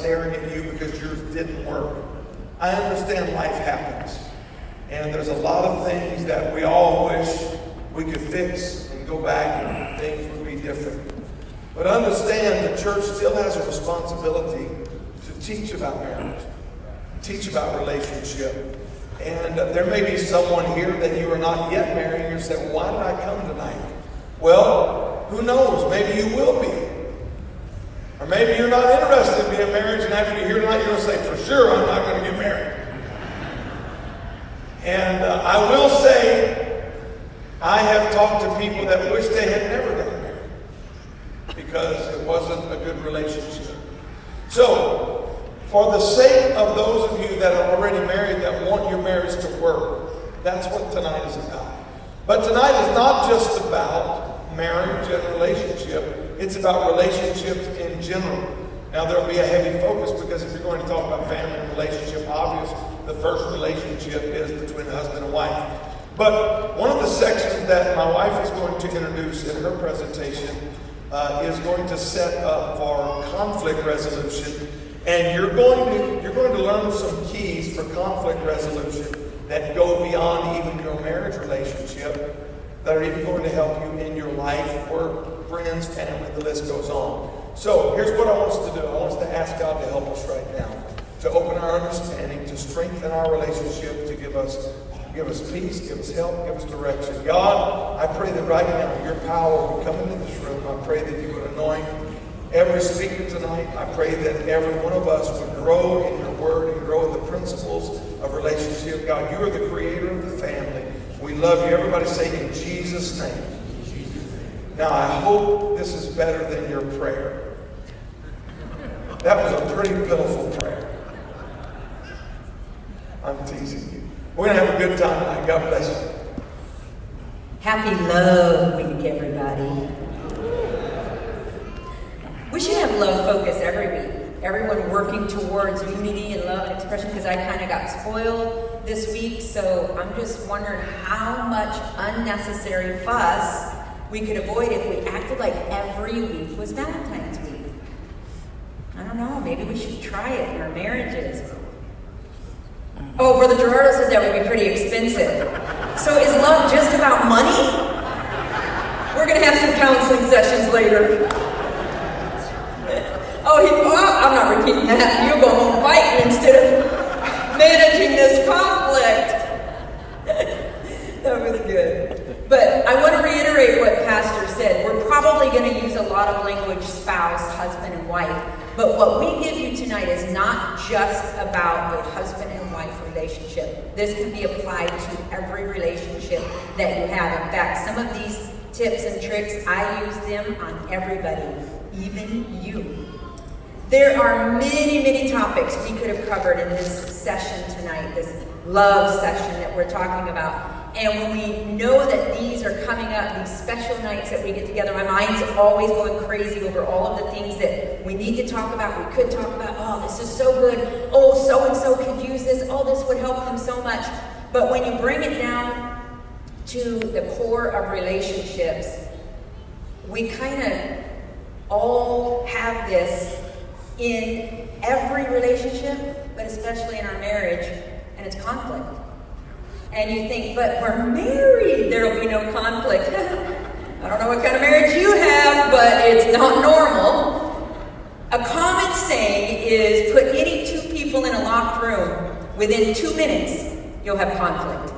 staring at you because yours didn't work. I understand life happens. And there's a lot of things that we all wish we could fix and go back and things would be different. But understand the church still has a responsibility to teach about marriage, teach about relationship. And there may be someone here that you are not yet married and you're saying, why did I come tonight? Well, who knows? Maybe you will be. Or maybe you're not interested in being married, and after you hear tonight, you're going to say, for sure, I'm not going to get married. And I will say, I have talked to people that wish they had never gotten married because it wasn't a good relationship. So, for the sake of those of you that are already married that want your marriage to work, that's what tonight is about. But tonight is not just about marriage and relationship. It's about relationships in general. Now, there will be a heavy focus because if you're going to talk about family and relationship, obvious, the first relationship is between husband and wife. But one of the sections that my wife is going to introduce in her presentation is going to set up for conflict resolution. And you're going to learn some keys for conflict resolution that go beyond even your marriage relationship, that are even going to help you in your life, work, friends, family, the list goes on. So here's what I want us to do. I want us to ask God to help us right now, to open our understanding, to strengthen our relationship, to give us peace, give us help, give us direction. God, I pray that right now your power would come into this room. I pray that you would anoint every speaker tonight. I pray that every one of us would grow in your word and grow in the principles of relationship. God, you are the creator of the family. We love you. Everybody say in Jesus' name. Now, I hope this is better than your prayer. That was a pretty pitiful prayer. I'm teasing you. We're going to have a good time tonight. God bless you. Happy Love Week, everybody. We should have love focus every week. Everyone working towards unity and love and expression, because I kind of got spoiled this week. So I'm just wondering how much unnecessary fuss we could avoid if we acted like every week was Valentine's week. I don't know, maybe we should try it in our marriages. Oh, Brother Gerardo said that would be pretty expensive. So is love just about money? We're going to have some counseling sessions later. I'm not repeating that. You'll go home fighting instead of managing this conflict. That was good. But I want to reiterate what Pastor said. We're probably going to use a lot of language, spouse, husband, and wife. But what we give you tonight is not just about a husband and wife relationship. This can be applied to every relationship that you have. In fact, some of these tips and tricks, I use them on everybody, even you. There are many, many topics we could have covered in this session tonight, this love session that we're talking about. And when we know that these are coming up, these special nights that we get together, my mind's always going crazy over all of the things that we need to talk about, we could talk about. Oh, this is so good. Oh, so-and-so could use this. Oh, this would help them so much. But when you bring it down to the core of relationships, we kind of all have this in every relationship, but especially in our marriage, and it's conflict. And you think, but we're married, there will be no conflict. I don't know what kind of marriage you have, but it's not normal. A common saying is, put any two people in a locked room, within 2 minutes, you'll have conflict.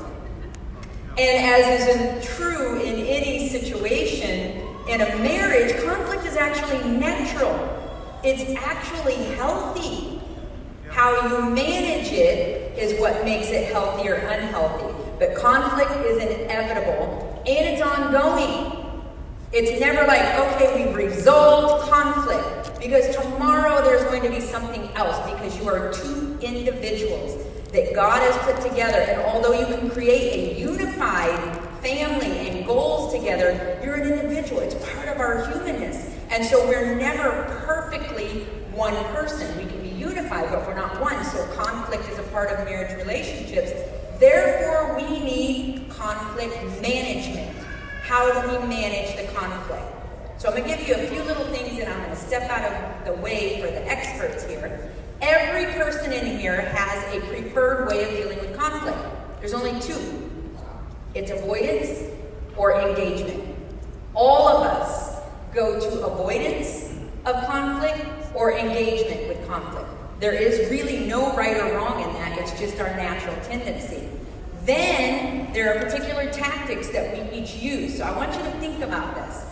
And as is true in any situation, in a marriage, conflict is actually natural. It's actually healthy. How you manage it is what makes it healthy or unhealthy. But conflict is inevitable and it's ongoing. It's never like, okay, we've resolved conflict, because tomorrow there's going to be something else, because you are two individuals that God has put together. And although you can create a unified family and goals together, you're an individual. It's part of our humanness. And so we're never perfectly one person. We can be unified, but we're not one. So conflict is a part of marriage relationships. Therefore, we need conflict management. How do we manage the conflict? So I'm going to give you a few little things, and I'm going to step out of the way for the experts here. in here has a preferred way of dealing with conflict. There's only two. It's avoidance or engagement. All of us go to avoidance of conflict or engagement with conflict. There is really no right or wrong in that. It's just our natural tendency. Then there are particular tactics that we each use. So I want you to think about this.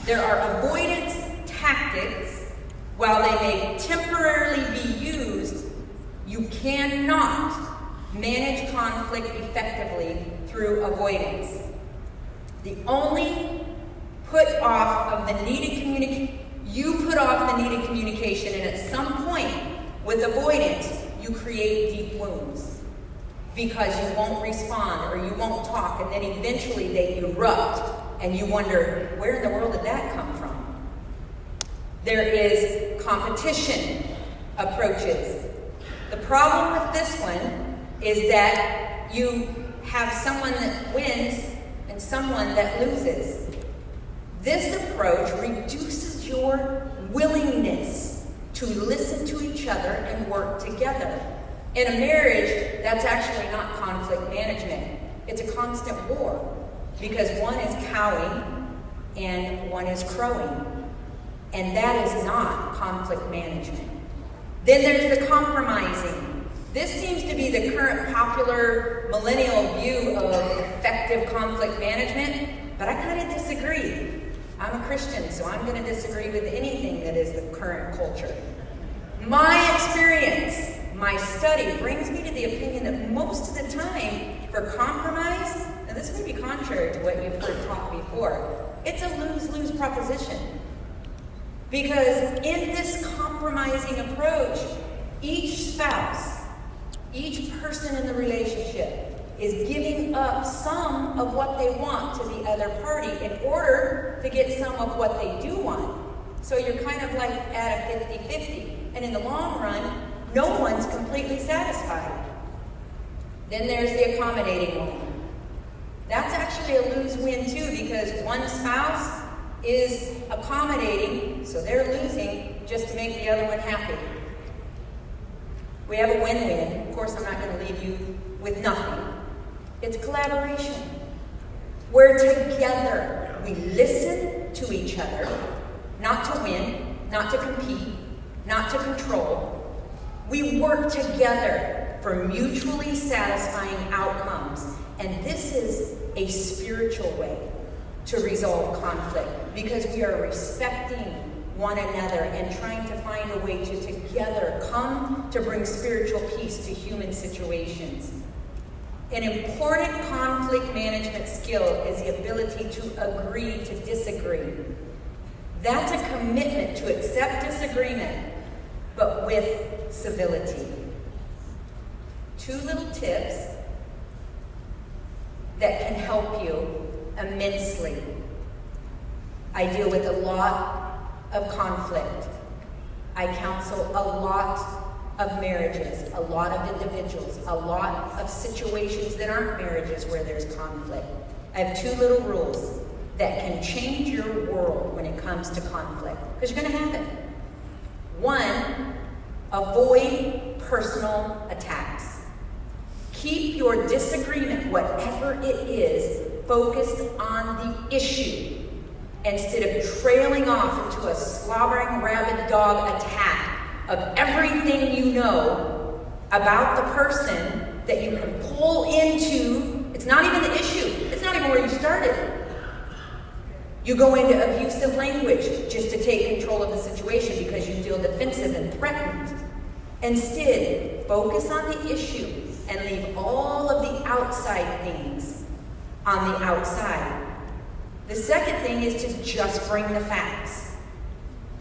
There are avoidance tactics. While they may temporarily be used, you cannot manage conflict effectively through avoidance. The only put off of the needed communication, you put off the needed communication, and at some point with avoidance, you create deep wounds because you won't respond or you won't talk, and then eventually they erupt and you wonder, where in the world did that come from? There is competition approaches. The problem with this one is that you have someone that wins and someone that loses. This approach reduces your willingness to listen to each other and work together. In a marriage, that's actually not conflict management. It's a constant war because one is cowing and one is crowing. And that is not conflict management. Then there's the compromising. This seems to be the current popular millennial view of effective conflict management, but I kind of disagree. I'm a Christian, so I'm going to disagree with anything that is the current culture. My experience, my study, brings me to the opinion that most of the time for compromise, and this may be contrary to what you've heard taught before, it's a lose-lose proposition. Because in this compromising approach, each spouse, each person in the relationship is giving up some of what they want to the other party in order to get some of what they do want. So you're kind of like at a 50-50. And in the long run, no one's completely satisfied. Then there's the accommodating one. That's actually a lose-win too, because one spouse is accommodating, so they're losing just to make the other one happy. We have a win-win. Of course, I'm not going to leave you with nothing. It's collaboration. We're together. We listen to each other, not to win, not to compete, not to control. We work together for mutually satisfying outcomes. And this is a spiritual way to resolve conflict because we are respecting one another and trying to find a way to together come to bring spiritual peace to human situations. An important conflict management skill is the ability to agree to disagree. That's a commitment to accept disagreement, but with civility. 2 little tips that can help you immensely. I deal with a lot of conflict. I counsel a lot of marriages, a lot of individuals, a lot of situations that aren't marriages where there's conflict. I have 2 little rules that can change your world when it comes to conflict, because you're going to have it. 1, avoid personal attacks. Keep your disagreement, whatever it is, focused on the issue instead of trailing off into a slobbering rabid dog attack of everything you know about the person that you can pull into. It's not even the issue. It's not even where you started. You go into abusive language just to take control of the situation because you feel defensive and threatened. Instead, focus on the issue and leave all of the outside things on the outside. The second thing is to just bring the facts.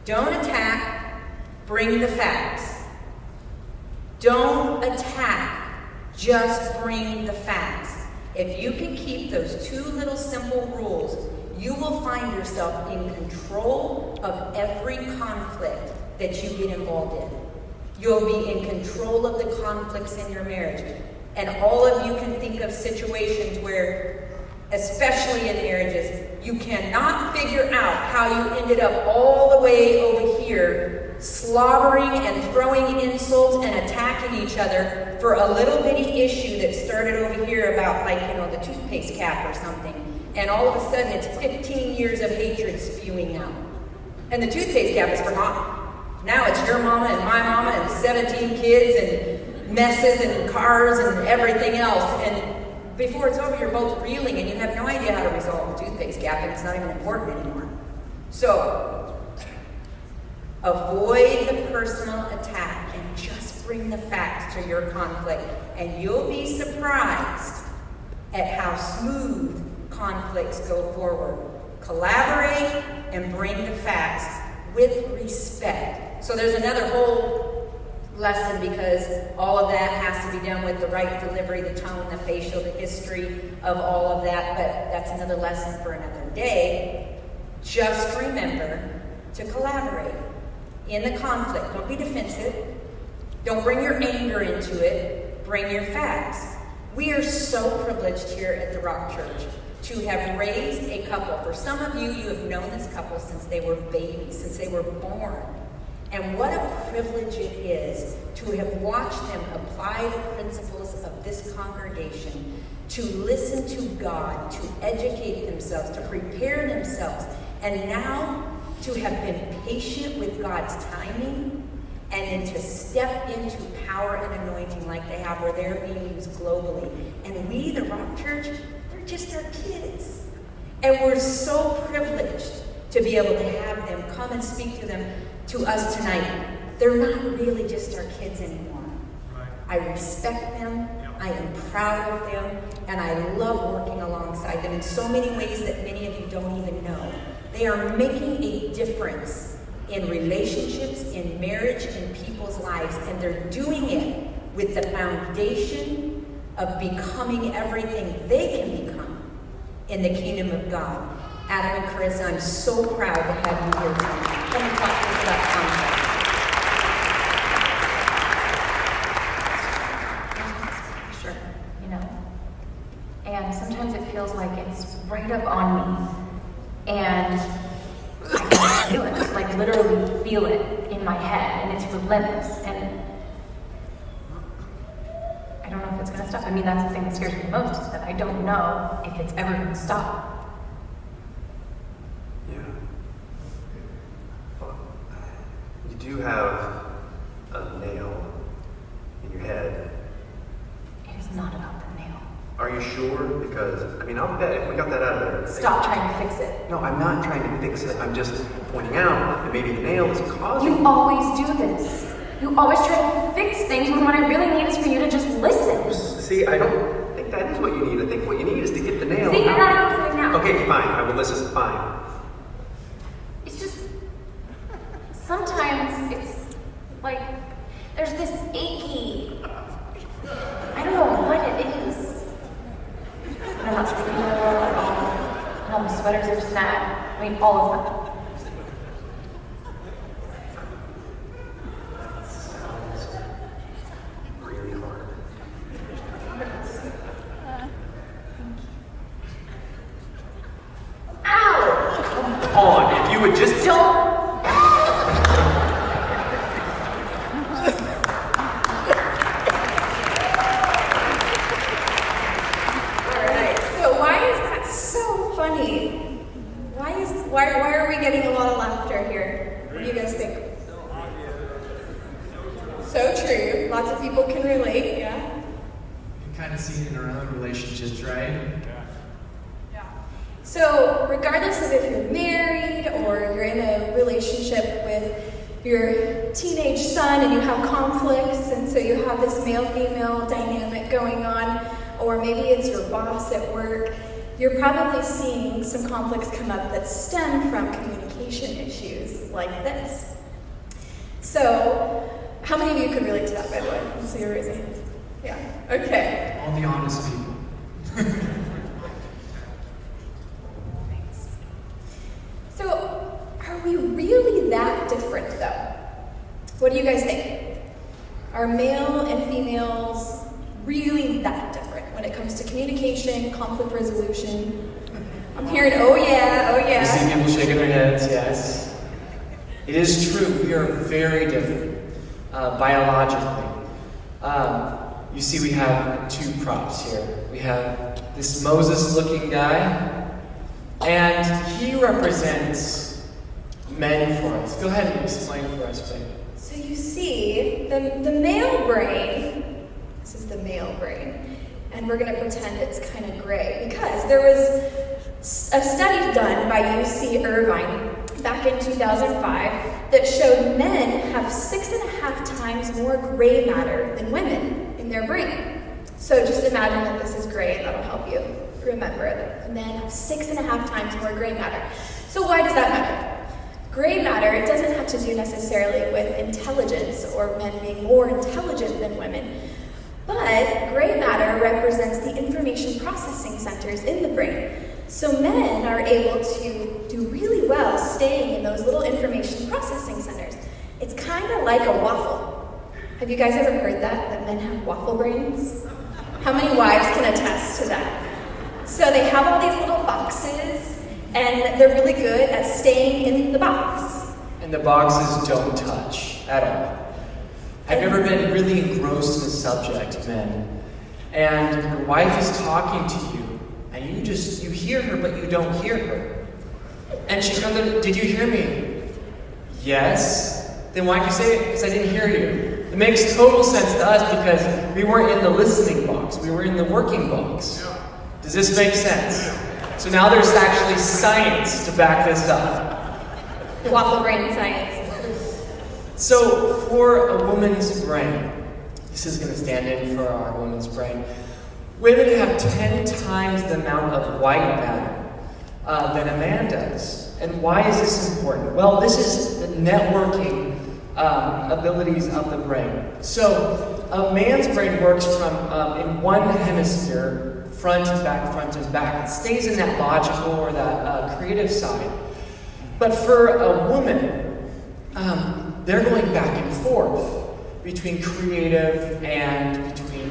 Don't attack, bring the facts. Don't attack, just bring the facts. If you can keep those 2 little simple rules, you will find yourself in control of every conflict that you get involved in. You'll be in control of the conflicts in your marriage. And all of you can think of situations where, especially in marriages, you cannot figure out how you ended up all the way over here slobbering and throwing insults and attacking each other for a little bitty issue that started over here about, like, the toothpaste cap or something. And all of a sudden, it's 15 years of hatred spewing out. And the toothpaste cap is forgotten. Now it's your mama and my mama and 17 kids and messes and cars and everything else. And before it's over, you're both reeling and you have no idea how to resolve the toothpaste cap, and it's not even important anymore. So, avoid the personal attack and just bring the facts to your conflict. And you'll be surprised at how smooth conflicts go forward. Collaborate and bring the facts with respect. So there's another whole lesson, because all of that has to be done with the right delivery, the tone, the facial, the history of all of that, but that's another lesson for another day. Just remember to collaborate in the conflict. Don't be defensive. Don't bring your anger into it. Bring your facts. We are so privileged here at the Rock Church to have raised a couple. For some of you, you have known this couple since they were babies, since they were born. And what a privilege it is to have watched them apply the principles of this congregation, to listen to God, to educate themselves, to prepare themselves, and now to have been patient with God's timing, and then to step into power and anointing like they have, where they're being used globally. And we, the Rock Church, they're just our kids. And we're so privileged to be able to have them come and speak to us tonight. They're not really just our kids anymore. I respect them, I am proud of them, and I love working alongside them in so many ways that many of you don't even know. They are making a difference in relationships, in marriage, in people's lives, and they're doing it with the foundation of becoming everything they can become in the kingdom of God. Adam and Karissa, I'm so proud to have you here tonight. Come and talk to us about conflict. Sure, and sometimes it feels like it's right up on me, and I can feel it, like literally feel it in my head, and it's relentless, and I don't know if it's going to stop. I mean, that's the thing that scares me most, is that I don't know if it's ever going to stop. You do have a nail in your head. It is not about the nail. Are you sure? Because, I'll bet if we got that out of there. Stop trying to fix it. No, I'm not trying to fix it. I'm just pointing out that maybe the nail is causing... You always do this. You always try to fix things when what I really need is for you to just listen. See, I don't think that is what you need. I think what you need is to get the nail See, you're out. not listening now. Okay, fine. I will listen. Fine. It's just, sometimes it's like, there's this achy, I don't know what it is. I'm not sleeping well at all. And all my sweaters are snag. All of them. Really hard. Ow! Come on, if you would just... Don't. Why are we getting a lot of laughter here? What do you guys think? So true. Lots of people can relate, yeah? You can kind of see it in our own relationships, right? Yeah. So, regardless of if you're married or you're in a relationship with your teenage son and you have conflicts, and so you have this male-female dynamic going on, or maybe it's your boss at work, you're probably seeing some conflicts come up that stem from communication issues like this. So, how many of you could relate to that, by the way? Let's see your raising hands. Yeah, okay. All the honest people. Thanks. So, are we really that different, though? What do you guys think? Are male and females really that different when it comes to communication, conflict resolution? I'm hearing, oh yeah, oh I see yeah. people shaking their heads, yes. It is true, we are very different biologically. You see, we have two props here. We have this Moses-looking guy, and he represents men for us. Go ahead and explain for us, babe. So you see, the male brain, this is the male brain, and we're going to pretend it's kind of gray, because there was a study done by UC Irvine back in 2005 that showed men have 6.5 times more gray matter than women in their brain. So just imagine that this is gray, and that'll help you remember that men have 6.5 times more gray matter. So why does that matter? Gray matter, it doesn't have to do necessarily with intelligence or men being more intelligent than women, but gray matter represents the information processing centers in the brain. So men are able to do really well staying in those little information processing centers. It's kind of like a waffle. Have you guys ever heard that men have waffle brains? How many wives can attest to that? So they have all these little boxes, and they're really good at staying in the box. And the boxes don't touch at all. Have you ever been really engrossed in a subject, men, and your wife is talking to you, and you hear her, but you don't hear her. And she comes in, did you hear me? Yes. Then why'd you say it? Because I didn't hear you. It makes total sense to us because we weren't in the listening box. We were in the working box. Does this make sense? So now there's actually science to back this up. Waffle brain science. So for a woman's brain, this is going to stand in for our woman's brain. Women have 10 times the amount of white matter than a man does. And why is this important? Well, this is the networking abilities of the brain. So a man's brain works from in one hemisphere, front and back, front and back. It stays in that logical or that creative side. But for a woman, they're going back and forth between creative and between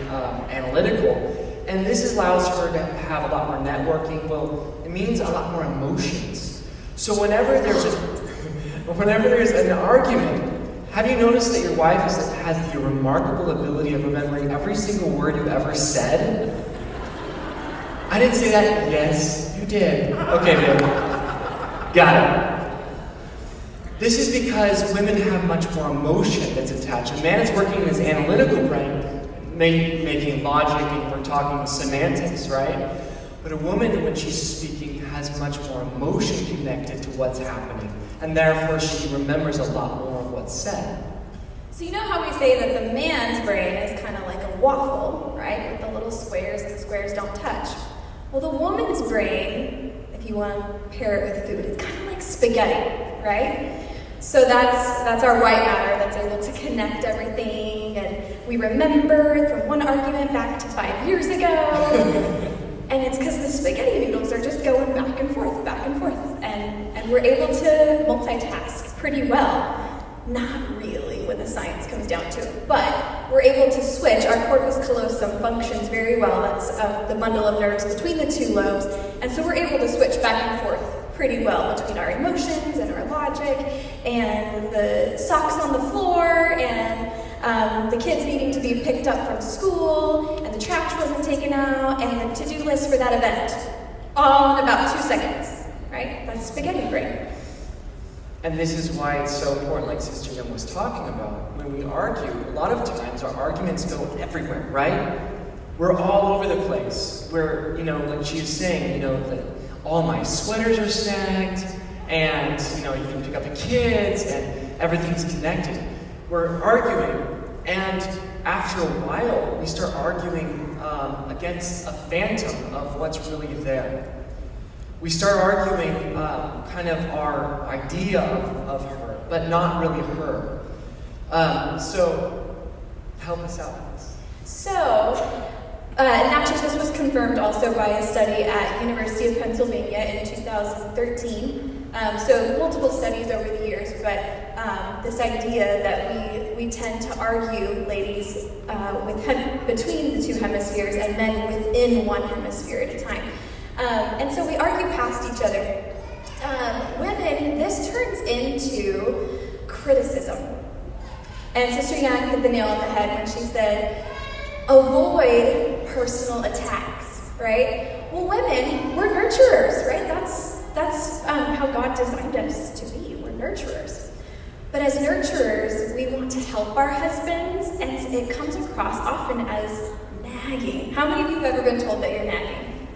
analytical. And this allows her to have a lot more networking. Well, it means a lot more emotions. So whenever there's an argument, have you noticed that your wife has the remarkable ability of remembering every single word you ever said? I didn't say that. Yes, you did. Okay, babe. Got it. This is because women have much more emotion that's attached. A man is working in his analytical brain, making logic, and we're talking semantics, right? But a woman, when she's speaking, has much more emotion connected to what's happening, and therefore she remembers a lot more of what's said. So you know how we say that the man's brain is kind of like a waffle, right? With the little squares, and the squares don't touch. Well, the woman's brain, if you want to pair it with food, it's kind of like spaghetti, right? So that's our white matter that's able to connect everything, and we remember from one argument back to 5 years ago. And it's because the spaghetti noodles are just going back and forth, and we're able to multitask pretty well. Not really when the science comes down to it, but we're able to switch. Our corpus callosum functions very well. That's the bundle of nerves between the two lobes, and so we're able to switch back and forth pretty well between our emotions and our logic, and the socks on the floor, and the kids needing to be picked up from school, and the trash wasn't taken out, and the to-do list for that event, all in about 2 seconds, right? That's spaghetti brain. And this is why it's so important, like Sister Jim was talking about. When we argue, a lot of times our arguments go everywhere, right? We're all over the place. We're, like she was saying, that all my sweaters are snagged, and, you can pick up the kids, and everything's connected. We're arguing, and after a while, we start arguing against a phantom of what's really there. We start arguing kind of our idea of her, but not really her. So, help us out with this. So, actually this was confirmed also by a study at University of Pennsylvania in 2013. So multiple studies over the years, but this idea that we tend to argue, ladies, between the two hemispheres and men within one hemisphere at a time. And so we argue past each other. Women, this turns into criticism. And Sister Young hit the nail on the head when she said, avoid personal attacks, right? Well, women, we're nurturers, right? That's how God designed us to be. We're nurturers. But as nurturers, we want to help our husbands, and it comes across often as nagging. How many of you have ever been told that you're nagging?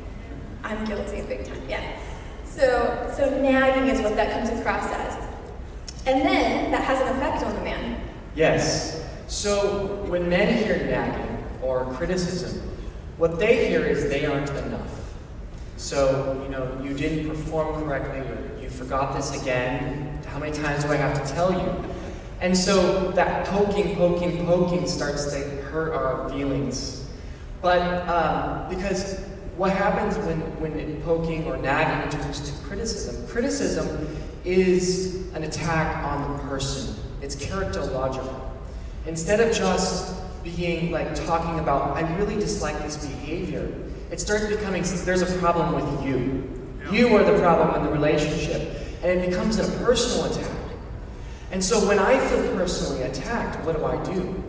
I'm guilty big time, yeah. So nagging is what that comes across as. And then that has an effect on the man. Yes. So when men hear nagging or criticism, what they hear is they aren't enough. So, you didn't perform correctly, or you forgot this again. How many times do I have to tell you? And so that poking starts to hurt our feelings. But because what happens when poking or nagging turns to criticism? Criticism is an attack on the person. It's characterological. Instead of just being talking about, I really dislike this behavior, it starts becoming, there's a problem with you. You are the problem in the relationship. And it becomes a personal attack. And so when I feel personally attacked, what do?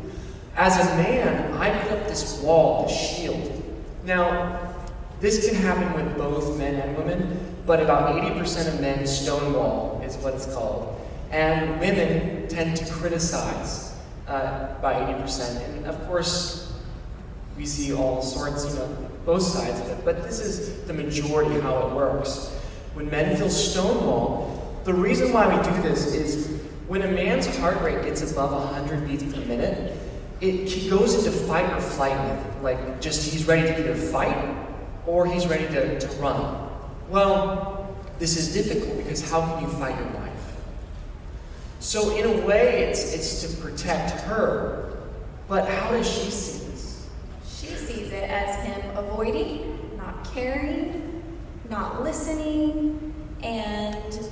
As a man, I put up this wall, this shield. Now, this can happen with both men and women, but about 80% of men stonewall is what it's called. And women tend to criticize by 80%. And of course, we see all sorts, both sides of it. But this is the majority how it works. When men feel stonewall, the reason why we do this is when a man's heart rate gets above 100 beats per minute, he goes into fight or flight mode. He's ready to either fight or he's ready to run. Well, this is difficult because how can you fight your wife? So in a way, it's to protect her. But how does she see this? She sees it as him avoiding, not caring, not listening, and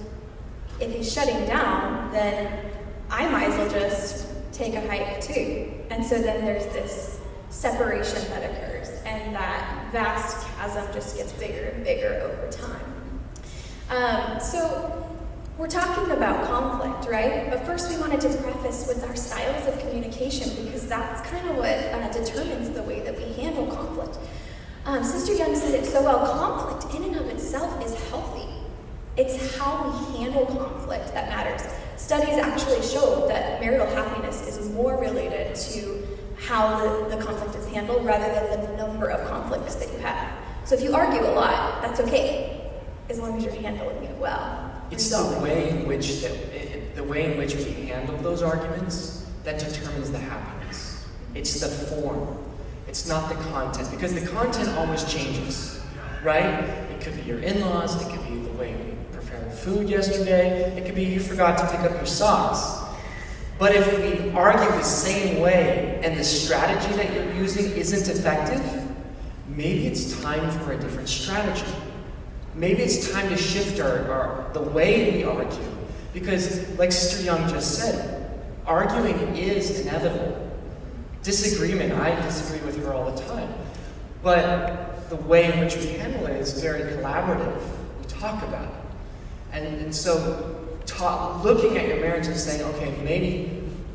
if he's shutting down, then I might as well just take a hike too. And so then there's this separation that occurs, and that vast chasm just gets bigger and bigger over time. So we're talking about conflict, right? But first we wanted to preface with our styles of communication, because that's kind of what determines the way that we handle conflict. Sister Young said it so well, conflict in and of itself is healthy. It's how we handle conflict that matters. Studies actually show that marital happiness is more related to how the conflict is handled rather than the number of conflicts that you have. So if you argue a lot, that's okay, as long as you're handling it well. It's the way in which we handle those arguments that determines the happiness. It's the form. It's not the content, because the content always changes, right? It could be your in-laws, it could be the way we prepared food yesterday, it could be you forgot to pick up your socks. But if we argue the same way and the strategy that you're using isn't effective, maybe it's time for a different strategy. Maybe it's time to shift the way we argue. Because, like Sister Young just said, arguing is inevitable. Disagreement, I disagree with her all the time. But the way in which we handle it is very collaborative. We talk about it. And so looking at your marriage and saying, okay, maybe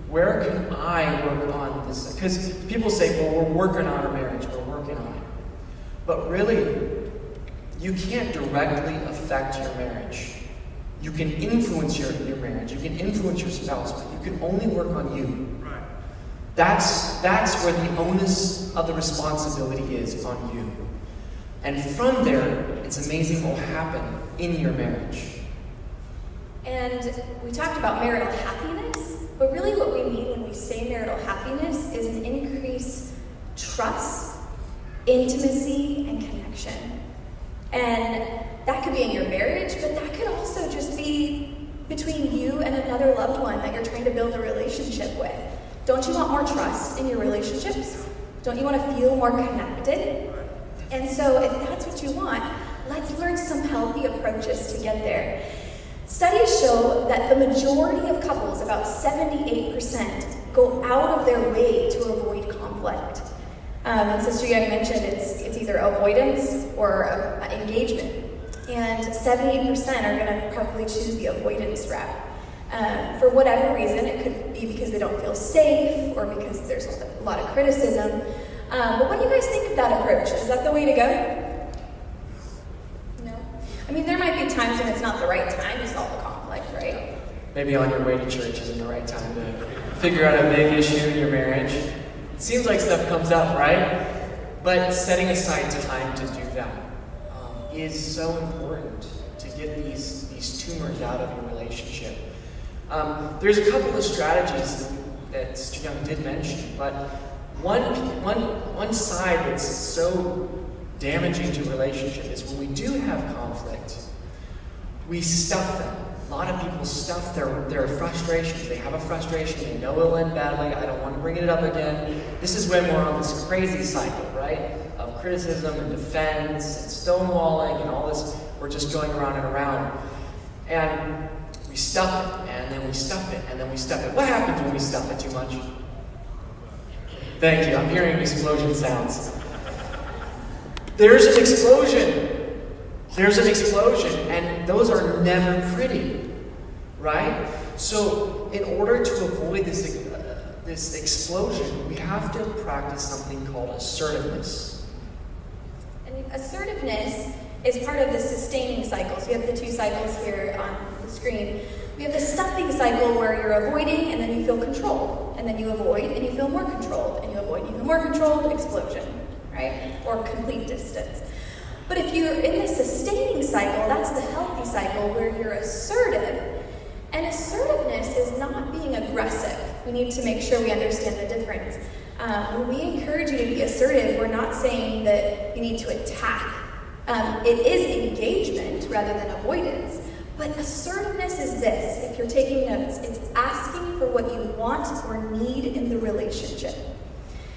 where can I work on this? Because people say, well, we're working on our marriage, we're working on it. But really, you can't directly affect your marriage. You can influence your marriage, you can influence your spouse, but you can only work on you. Right. That's where the onus of the responsibility is on you. And from there, it's amazing what will happen in your marriage. And we talked about marital happiness, but really what we mean when we say marital happiness is an increased trust, intimacy, and connection. And that could be in your marriage, but that could also just be between you and another loved one that you're trying to build a relationship with. Don't you want more trust in your relationships? Don't you want to feel more connected? And so if that's what you want, let's learn some healthy approaches to get there. Studies show that the majority of couples, about 78%, go out of their way to avoid conflict. And Sister Young mentioned it's either avoidance or engagement. And 78% are going to probably choose the avoidance route. For whatever reason, it could be because they don't feel safe or because there's a lot of criticism. But what do you guys think of that approach? Is that the way to go? No? I mean, there might be times when it's not the right time to solve a conflict, right? Maybe on your way to church isn't the right time to figure out a big issue in your marriage. It seems like stuff comes up, right? But setting aside time to do that is so important to get these tumors out of your relationship. There's a couple of strategies that Sister Young did mention, but one side that's so damaging to relationship is when we do have conflict, we stuff them. A lot of people stuff their frustrations. They have a frustration, they know it'll end badly, I don't want to bring it up again. This is when we're on this crazy cycle, right? Of criticism and defense and stonewalling and all this. We're just going around and around. And we stuff it, and then we stuff it, and then we stuff it. What happens when we stuff it too much? Thank you, I'm hearing explosion sounds. There's an explosion. There's an explosion, and those are never pretty, right? So in order to avoid this explosion, we have to practice something called assertiveness. And assertiveness is part of the sustaining cycle. So we have the two cycles here on the screen. We have the stuffing cycle where you're avoiding and then you feel controlled. And then you avoid and you feel more controlled. And you avoid and you feel more controlled, explosion, right? Or complete distance. But if you're in the sustaining cycle, that's the healthy cycle where you're assertive. And assertiveness is not being aggressive. We need to make sure we understand the difference. When we encourage you to be assertive, we're not saying that you need to attack. It is engagement rather than avoidance. But assertiveness is this. If you're taking notes, it's asking for what you want or need in the relationship.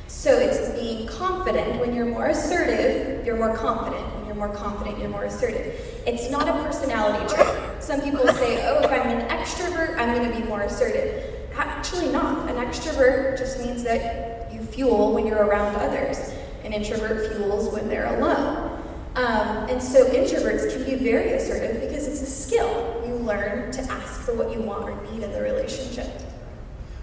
So it's being confident. When you're more assertive, you're more confident. When you're more confident, you're more assertive. It's not a personality trait. Some people say, oh, if I'm an extrovert, I'm going to be more assertive. Actually not. An extrovert just means that you fuel when you're around others. An introvert fuels when they're alone. And so introverts can be very assertive because it's a skill. You learn to ask for what you want or need in the relationship.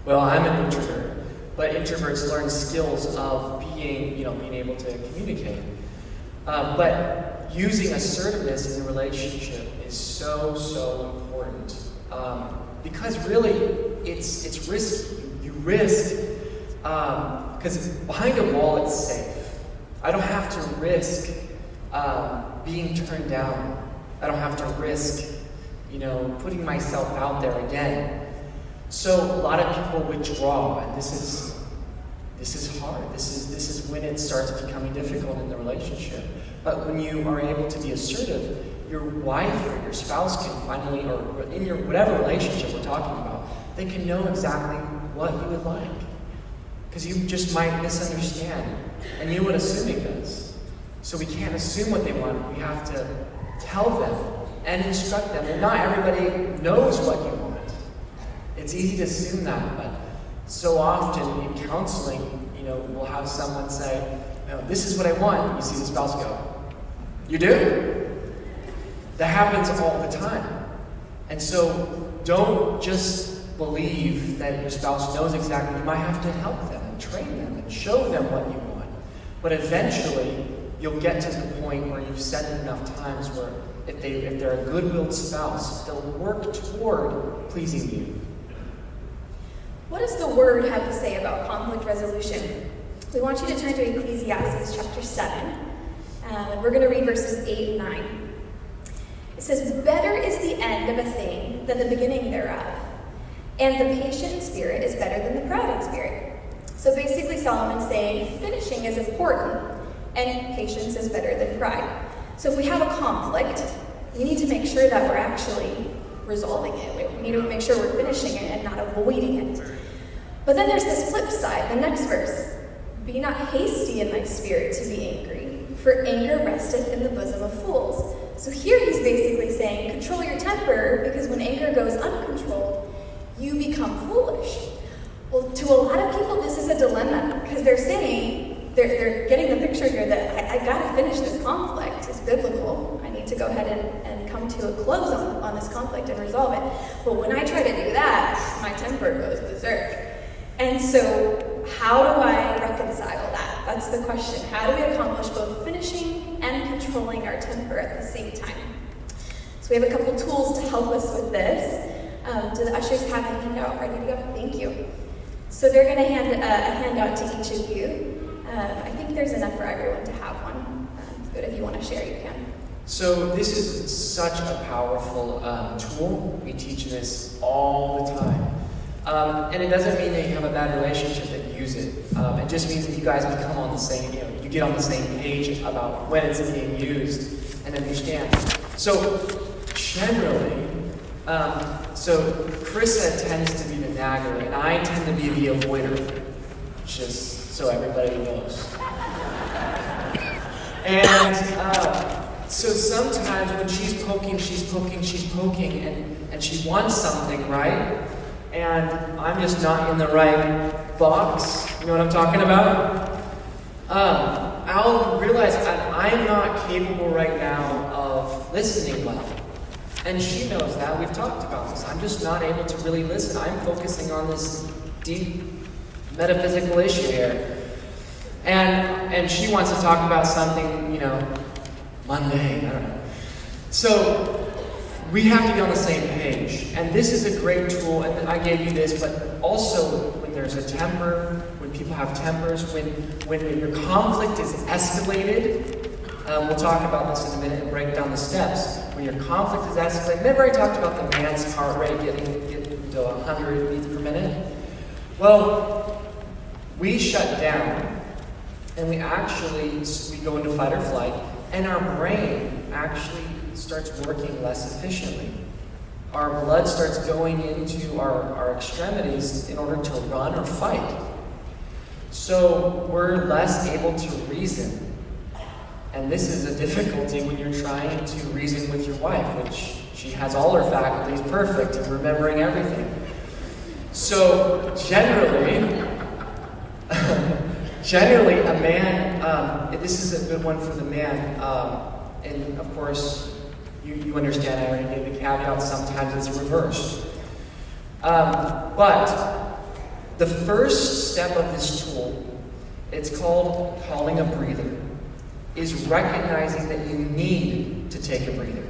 Well, I'm an introvert, but introverts learn skills of being able to communicate. But using assertiveness in the relationship is so important. Because really, it's risky. You risk, because behind a wall it's safe. I don't have to risk being turned down. I don't have to risk, putting myself out there again. So a lot of people withdraw, and this is hard. This is when it starts becoming difficult in the relationship. But when you are able to be assertive, your wife or your spouse can finally, or in your whatever relationship we're talking about, they can know exactly what you would like. Because you just might misunderstand, and you know what assuming does. So we can't assume what they want. We have to tell them and instruct them. And not everybody knows what you want. It's easy to assume that, but so often in counseling, we'll have someone say, this is what I want. You see the spouse go, you do? That happens all the time. And so don't just believe that your spouse knows exactly. You might have to help them and train them and show them what you want. But eventually, you'll get to the point where you've said it enough times where if they're a good-willed spouse, they'll work toward pleasing you. What does the Word have to say about conflict resolution? We want you to turn to Ecclesiastes chapter 7, and we're going to read verses 8 and 9. It says, better is the end of a thing than the beginning thereof, and the patient in spirit is better than the proud in spirit. So basically Solomon's saying finishing is important, and patience is better than pride. So if we have a conflict, we need to make sure that we're actually resolving it. We need to make sure we're finishing it and not avoiding it. But then there's this flip side, the next verse. Be not hasty in thy spirit to be angry, for anger resteth in the bosom of fools. So here he's basically saying, control your temper, because when anger goes uncontrolled, you become foolish. Well, to a lot of people, this is a dilemma, because they're saying, they're getting the picture here that I gotta finish this conflict. It's biblical. I need to go ahead and come to a close on this conflict and resolve it. But when I try to do that, my temper goes berserk. And so how do I reconcile that? That's the question. How do we accomplish both finishing and controlling our temper at the same time? So we have a couple tools to help us with this. Do the ushers have a handout ready to go? Thank you. So they're going to hand a handout to each of you. I think there's enough for everyone to have one. But if you want to share, you can. So this is such a powerful tool. We teach this all the time. And it doesn't mean that you have a bad relationship that you use it. It just means that you guys become on the same, you get on the same page about when it's being used and understand. So generally, so Karissa tends to be the nagger, and I tend to be the avoider, just so everybody knows. And so sometimes when she's poking, and she wants something, right? And I'm just not in the right box. You know what I'm talking about? I'll realize I'm not capable right now of listening well. And she knows that. We've talked about this. I'm just not able to really listen. I'm focusing on this deep metaphysical issue here. And she wants to talk about something, mundane. I don't know. So we have to be on the same page. And this is a great tool, and I gave you this, but also when there's a temper, when people have tempers, when your conflict is escalated, we'll talk about this in a minute and break down the steps. When your conflict is escalated, remember I talked about the man's heart rate getting to 100 beats per minute? Well, we shut down, and we go into fight or flight, and our brain actually starts working less efficiently. Our blood starts going into our extremities in order to run or fight. So we're less able to reason. And this is a difficulty when you're trying to reason with your wife, which she has all her faculties perfect and remembering everything. So generally, a man, this is a good one for the man, and of course, you understand I already gave the caveat, sometimes it's reversed. But the first step of this tool, it's called calling a breather, is recognizing that you need to take a breather.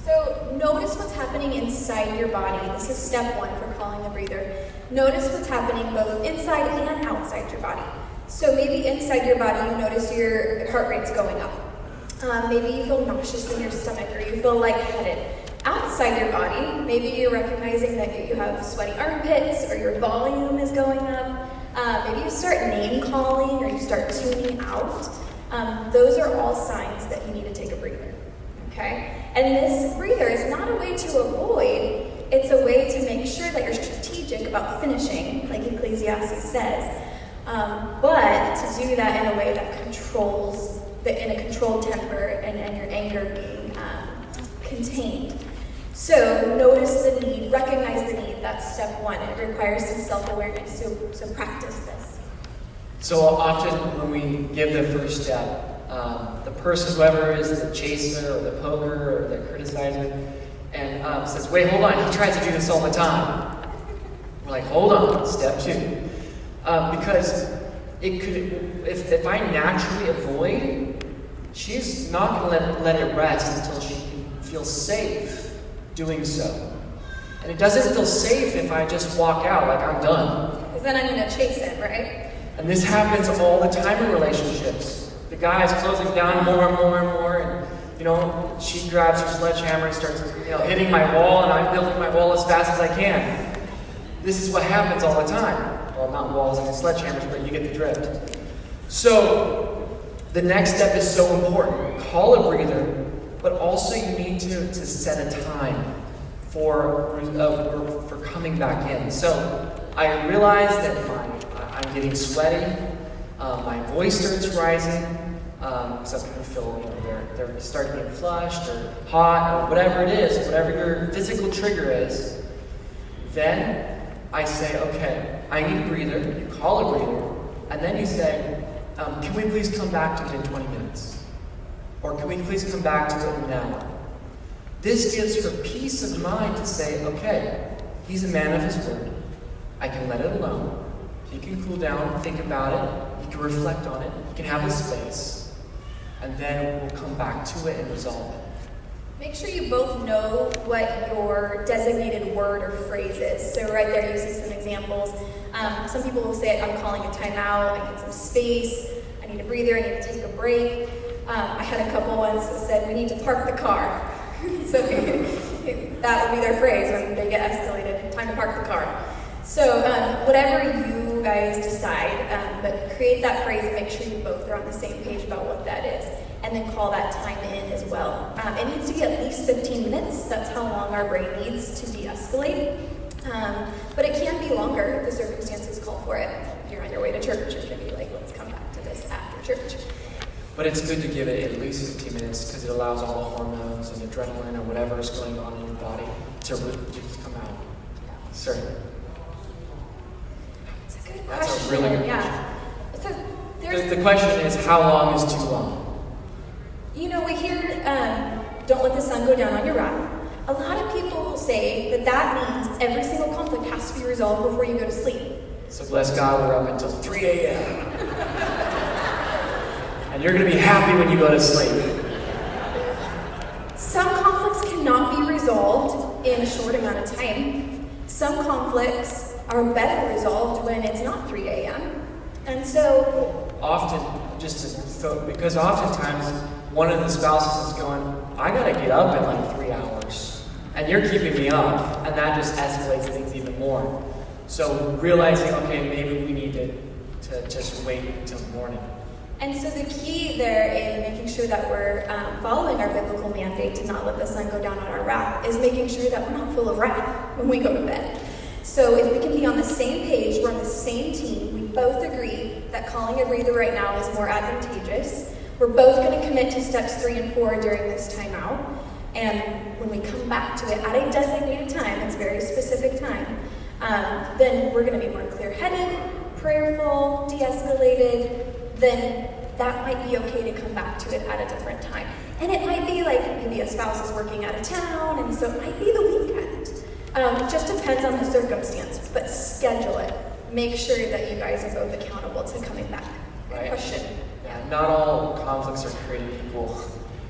So notice what's happening inside your body. This is step one for calling a breather. Notice what's happening both inside and outside your body. So maybe inside your body, you notice your heart rate's going up. Maybe you feel nauseous in your stomach, or you feel lightheaded. Outside your body, maybe you're recognizing that you have sweaty armpits, or your volume is going up. Maybe you start name calling, or you start tuning out. Those are all signs that you need to take a breather, okay? And this breather is not a way to avoid, it's a way to make sure that you're strategic about finishing, like Ecclesiastes says, but to do that in a way that controls, in a controlled temper and your anger being contained. So notice the need, recognize the need, that's step one. It requires some self-awareness, so practice this. So often when we give the first step, the person, whoever is the chaser or the poker or the criticizer, and says, wait, hold on, he tries to do this all the time. We're like, hold on, step two. Because it could, if I naturally avoid, she's not going to let it rest until she can feel safe doing so. And it doesn't feel safe if I just walk out like I'm done. Because then I'm going to chase it, right? And this happens all the time in relationships. The guy's closing down more and more and more, and she grabs her sledgehammer and starts hitting my wall, and I'm building my wall as fast as I can. This is what happens all the time. Well, not walls and sledgehammers, but you get the drift. So the next step is so important. Call a breather, but also you need to set a time for coming back in. So I realize that I'm getting sweaty, my voice starts rising, some people feel they're starting to get flushed or hot or whatever it is, whatever your physical trigger is. Then I say, okay, I need a breather. You call a breather, and then you say, can we please come back to it in 20 minutes? Or can we please come back to it in an hour? This gives her peace of mind to say, okay, he's a man of his word. I can let it alone. He can cool down, think about it. He can reflect on it. He can have his space. And then we'll come back to it and resolve it. Make sure you both know what your designated word or phrase is. So right there you see some examples. Some people will say, I'm calling a timeout, I need some space, I need a breather, I need to take a break. I had a couple ones that said, we need to park the car. So that would be their phrase when they get escalated, time to park the car. So whatever you guys decide, but create that phrase and make sure you both are on the same page about what that is. And then call that time in as well. It needs to be at least 15 minutes. That's how long our brain needs to de-escalate. But it can be longer if the circumstances call for it. If you're on your way to church, it can be like, let's come back to this after church. But it's good to give it at least 15 minutes because it allows all the hormones and adrenaline or whatever is going on in your body to really just come out. Certainly. It's a good That's question. a really good Yeah. So The question is, how long is too long? You know, we hear, don't let the sun go down on your wrath. A lot of people will say that that means every single conflict has to be resolved before you go to sleep. So bless God, we're up until 3 a.m. And you're going to be happy when you go to sleep. Some conflicts cannot be resolved in a short amount of time. Some conflicts are better resolved when it's not 3 a.m. And so... Because oftentimes one of the spouses is going, I got to get up in like 3 hours. And you're keeping me up. And that just escalates things even more. So realizing, okay, maybe we need to just wait until the morning. And so the key there in making sure that we're following our biblical mandate to not let the sun go down on our wrath is making sure that we're not full of wrath when we go to bed. So if we can be on the same page, we're on the same team, we both agree that calling a breather right now is more advantageous. We're both going to commit to steps 3 and 4 during this timeout. And when we come back to it at a designated time, it's a very specific time, then we're going to be more clear-headed, prayerful, de-escalated. Then that might be okay to come back to it at a different time. And it might be like maybe a spouse is working out of town, and so it might be the weekend. It just depends on the circumstance, but schedule it. Make sure that you guys are both accountable to coming back. Right. Question. Yeah, not all conflicts are created equal.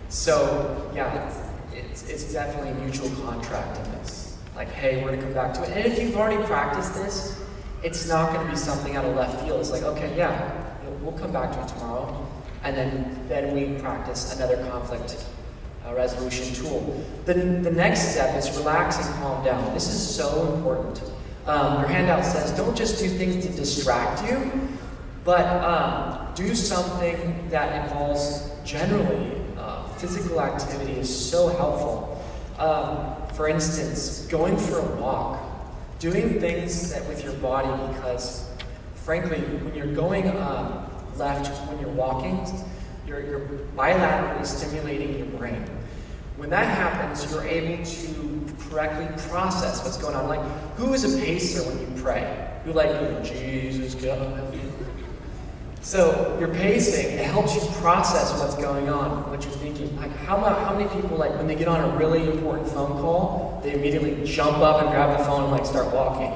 So, yeah, it's definitely a mutual contract in this. Like, hey, we're going to come back to it. And if you've already practiced this, it's not going to be something out of left field. It's like, okay, yeah, we'll come back to it tomorrow. And then we practice another conflict resolution tool. The next step is relax and calm down. This is so important. Your handout says don't just do things to distract you, but do something that involves generally physical activity is so helpful. For instance, going for a walk, doing things that with your body because, frankly, when you're going left, when you're walking, you're bilaterally stimulating your brain. When that happens, you're able to correctly process what's going on. Like, who is a pacer when you pray? You're like, Jesus, God. So you're pacing, it helps you process what's going on, what you're thinking. Like, how many people, like, when they get on a really important phone call, they immediately jump up and grab the phone and, like, start walking?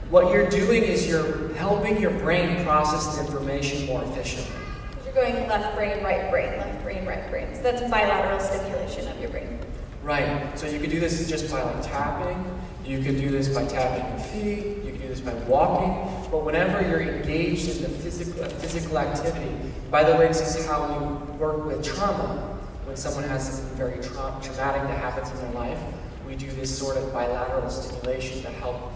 What you're doing is you're helping your brain process the information more efficiently. You're going left brain, right brain, left brain, right brain. So that's bilateral stimulation of your brain. Right. So you could do this just by like tapping. You could do this by tapping your feet. You could do this by walking. But whenever you're engaged in the physical activity, by the way, this is how we work with trauma. When someone has something very traumatic that happens in their life, we do this sort of bilateral stimulation to help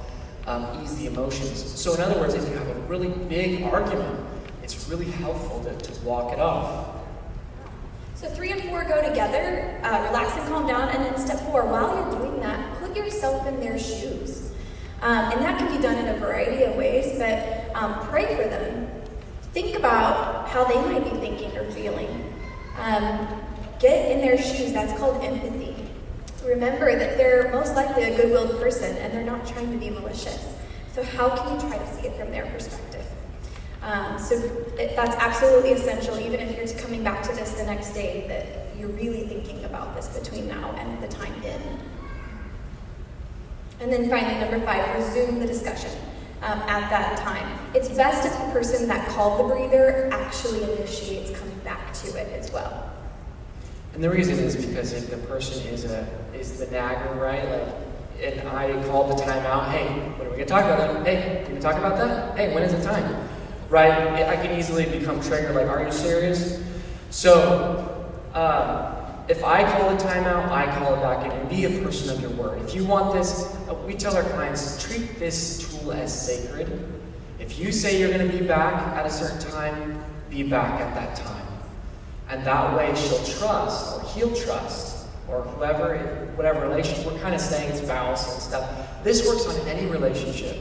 ease the emotions. So in other words, if you have a really big argument, it's really helpful to walk it off. So 3 and 4 go together, relax and calm down, and then step 4, while you're doing that, put yourself in their shoes. And that can be done in a variety of ways, but pray for them. Think about how they might be thinking or feeling. Get in their shoes, that's called empathy. Remember that they're most likely a good-willed person, and they're not trying to be malicious. So how can you try to see it from their perspective? That's absolutely essential, even if you're coming back to this the next day, that you're really thinking about this between now and the time in. And then finally, number 5, resume the discussion at that time. It's best if the person that called the breather actually initiates coming back to it as well. And the reason is because if the person is the nagger, right? Like, and I called the timeout, hey, what are we gonna talk about then? Hey, can we talk about that? Hey, when is it time? Right? I can easily become triggered, like, are you serious? So, if I call the timeout, I call it back in, and be a person of your word. If you want this, we tell our clients, treat this tool as sacred. If you say you're gonna be back at a certain time, be back at that time. And that way she'll trust, or he'll trust, or whoever, whatever relationship, we're kind of saying spouse and stuff. This works on any relationship.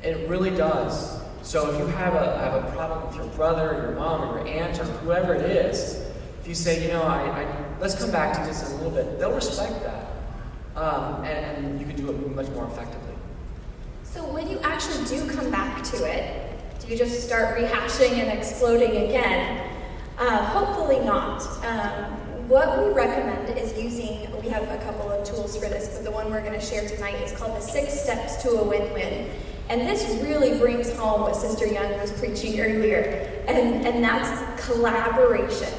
It really does. So if you have a problem with your brother, or your mom, or your aunt, or whoever it is, if you say, let's come back to this in a little bit, they'll respect that. And you can do it much more effectively. So when you actually do come back to it, do you just start rehashing and exploding again? Hopefully not. What we recommend is we have a couple of tools for this, but the one we're going to share tonight is called the 6 Steps to a Win-Win. And this really brings home what Sister Young was preaching earlier, and that's collaboration.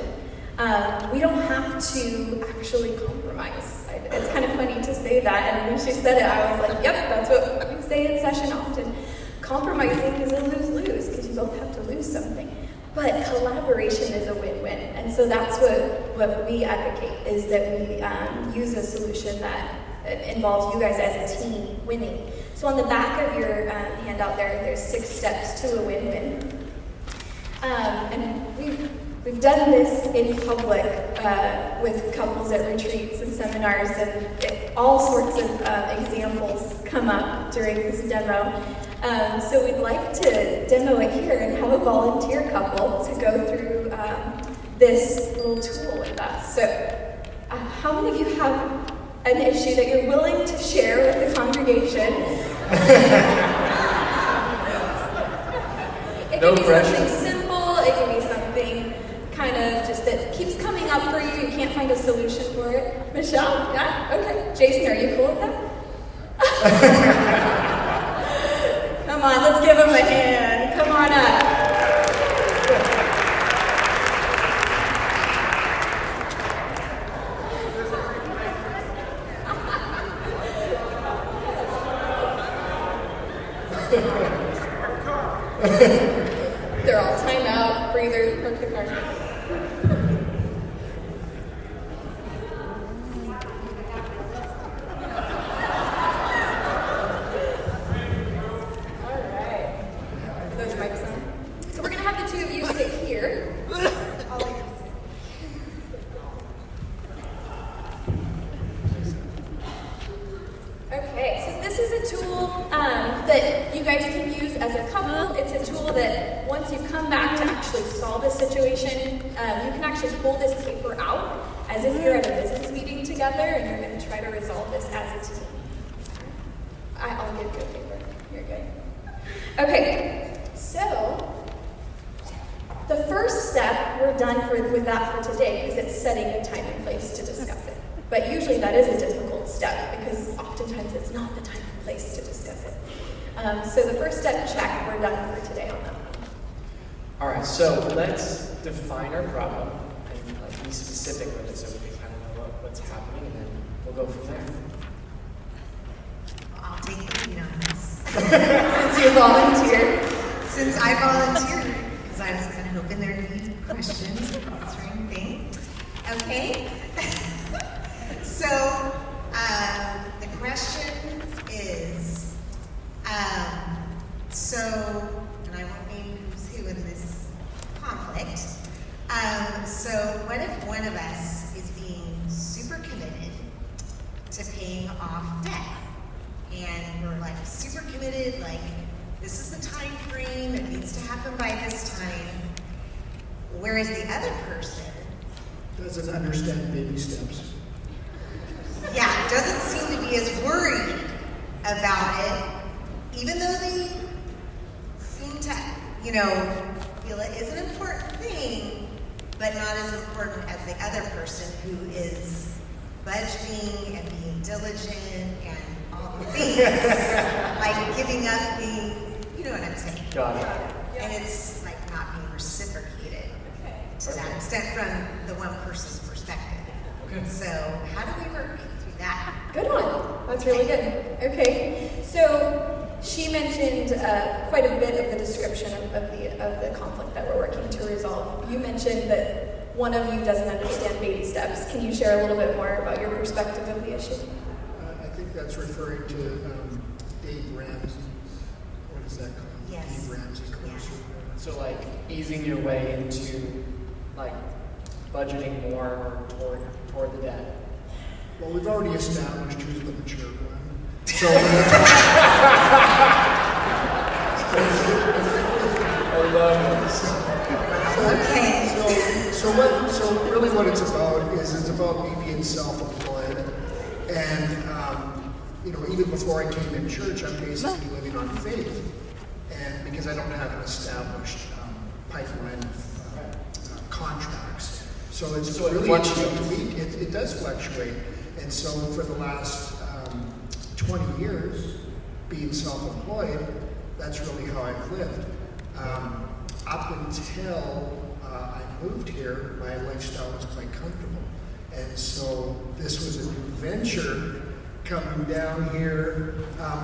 We don't have to actually compromise. It's kind of funny to say that, and when she said it, I was like, yep, that's what we say in session often. Compromising is a lose-lose, because you both have to lose something. But collaboration is a win-win, and so that's what we advocate, is that we use a solution that involves you guys as a team winning. So on the back of your handout there's 6 steps to a win-win. And we've done this in public with couples at retreats and seminars, and all sorts of examples come up during this demo. So we'd like to demo it here and have a volunteer couple to go through this little tool with us. So how many of you have an issue that you're willing to share with the congregation? It can be something simple, it can be something kind of just that keeps coming up for you can't find a solution for it. Michelle? Yeah? Okay. Jason, are you cool with that? Come on, let's give him a hand. Come on up. They're all time out, breather, park the car. Alright. Those mics on. So we're going to have the 2 of you sit here. Okay, so this is a tool that you guys can use as a couple. It's a tool that once you come back to actually solve a situation, you can actually pull this paper out as if you're at a business meeting together and you're going to try to resolve this as a team. I'll give you a paper. You're good. Okay, so the first step we're done with that for today because it's setting a time and place to discuss it. But usually that is a difficult step because oftentimes it's not the time and place to discuss it. So the first step, check, we're done for today on that one. All right, so let's define our problem and be specific with it so we can kind of know what's happening, and then we'll go from there. I'll take the lead on this. Since you volunteered. Since I volunteered, because I was kind of hoping there'd be questions, answering thing. Okay. So, the question is, and I won't name who's who in this conflict. So what if one of us is being super committed to paying off debt? And we're like super committed, like this is the time frame, it needs to happen by this time. Whereas the other person doesn't understand baby steps. Yeah, doesn't seem to be as worried about it, even though they seem to, feel it is an important thing, but not as important as the other person who is budgeting and being diligent and all the things. Like giving up being, you know what I'm saying? Got it. And it's like not being reciprocated to that extent from the one person's perspective. Okay. So how do we work through that? Good one. That's really good. Okay. So she mentioned quite a bit of the description of the conflict that we're working to resolve. You mentioned that one of you doesn't understand baby steps. Can you share a little bit more about your perspective of the issue? I think that's referring to Dave Ramsey. What is that called? Yes. Dave Ramsey course. So like easing your way into like budgeting more toward the debt. Well, we've already established who's the mature one. So, Okay. So really what it's about is it's about me being self-employed. And, even before I came in church, I'm basically living on faith. And because I don't have an established pipeline of contracts. So it's So it really fluctuates. to me, it does fluctuate. And so for the last 20 years, being self-employed, that's really how I've lived. Up until I moved here, my lifestyle was quite comfortable. And so this was a new venture coming down here.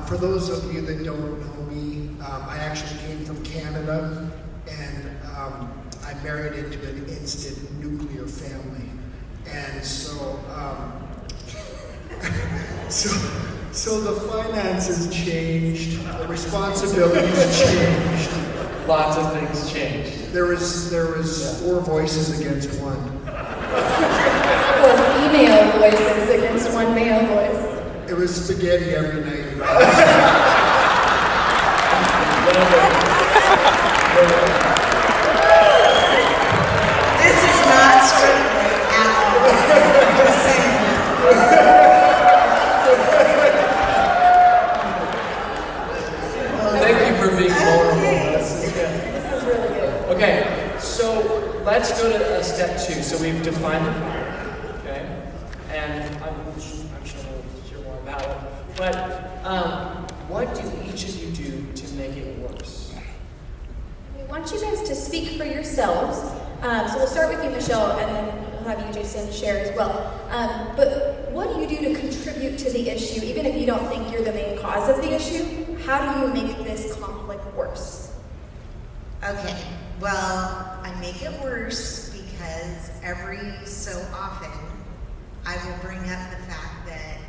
For those of you that don't know me, I actually came from Canada, and I married into an instant nuclear family. And so, so the finances changed, the responsibilities changed. Lots of things changed. There was 4 voices against 1. 4 female voices against 1 male voice. It was spaghetti every night. This is not scripted at all. Just saying. Thank you for being vulnerable. Okay. This is good. This is really good. Okay, so let's go to step 2. So we've defined the problem, okay? And I'm sure we'll hear more about it. But what do each of you do to make it worse? We want you guys to speak for yourselves. So we'll start with you, Michelle, and then we'll have you, Jason, share as well. But what do you do to contribute to the issue, even if you don't think you're the main cause of the issue? How do you make this conflict worse? Okay, well, I make it worse because every so often I will bring up the fact that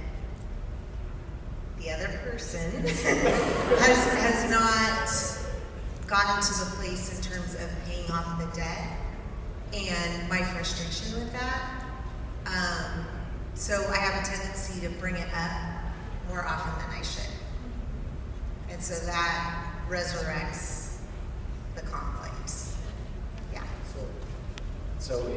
the other person has not gotten to the place in terms of paying off the debt and my frustration with that. So I have a tendency to bring it up more often than I should. And so that resurrects the conflict. Yeah. So we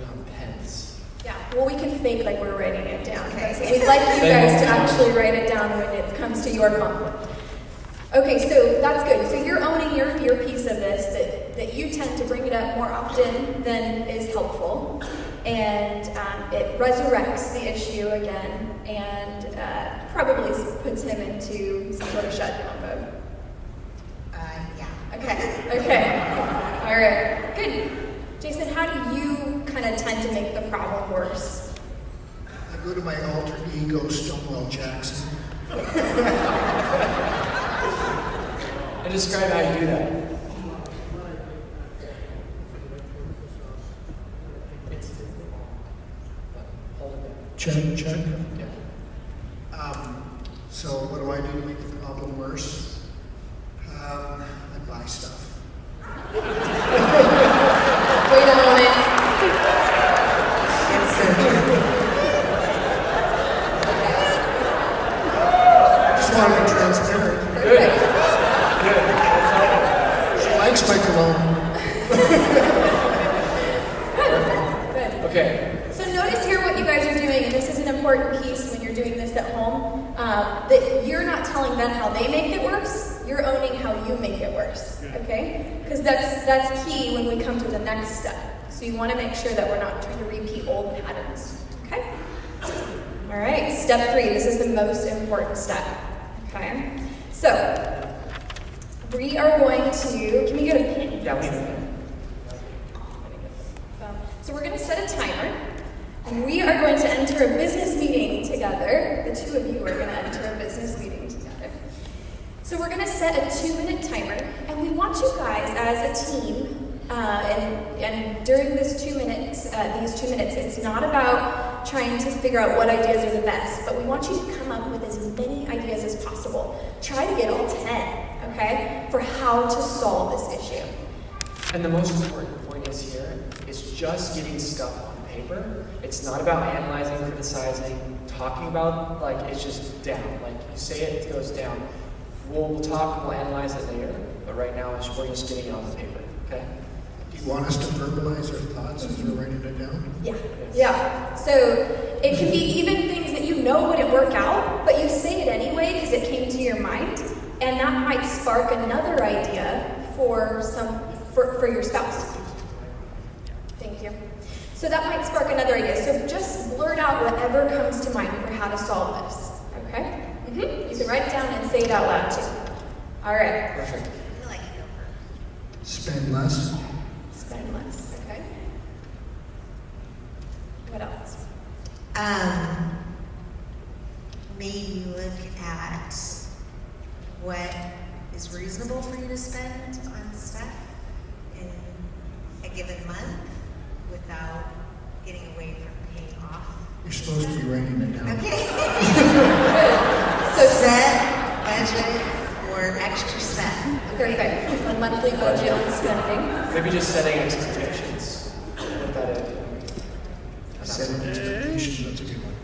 on pens. Yeah, well, we can fake like we're writing it down. Okay. So we'd like you guys to actually write it down when it comes to your conflict. Okay, so that's good. So you're owning your piece of this, that you tend to bring it up more often than is helpful. And it resurrects the issue again and probably puts him into some sort of shutdown mode. Yeah. Okay. All right, good. Jason, how do you kind of tend to make the problem worse? I go to my alter ego, Stonewall Jackson. And describe how you do that. Hold it down. Check. Yeah. So what do I do to make the problem worse? I buy stuff. Wait a moment. It's so true. Just want to be transparent. Good. She likes my cologne. Good. Okay. So notice here what you guys are doing, and this is an important piece when you're doing this at home, that you're not telling them how they make it worse. you're owning how you make it worse, okay? Because that's key when we come to the next step. So you want to make sure that we're not trying to repeat old patterns, okay? All right, step 3. This is the most important step, okay? So we are going to, can we get a pen? Yeah, we do. So we're going to set a timer, and we are going to enter a business meeting together. The two of you are going to enter a business meeting together. So we're going to set a 2-minute timer, and we want you guys as a team, and during this 2 minutes, these 2 minutes, it's not about trying to figure out what ideas are the best, but we want you to come up with as many ideas as possible. Try to get all 10, okay, for how to solve this issue. And the most important point is here is just getting stuff on paper. It's not about analyzing, criticizing, talking about, like, it's just down. Like, you say it, it goes down. We'll talk, we'll analyze it later, but right now we're just getting it on the paper, okay? Do you want us to verbalize our thoughts as we're writing it down? Yeah. So it can be even things that you know wouldn't work out, but you say it anyway because it came to your mind, and that might spark another idea for your spouse. Thank you. So that might spark another idea. So just blurt out whatever comes to mind for how to solve this. Okay? You can write it down and say it out loud too. All right. Perfect. I like it over. Spend less. Spend less. Okay. What else? Maybe look at what is reasonable for you to spend on stuff in a given month without getting away from paying off. You're supposed to be writing it down. Okay. So Set budget for extra spend. perfect. A monthly budget on spending. Maybe just setting expectations. Put that in. Setting expectations, that's a good one.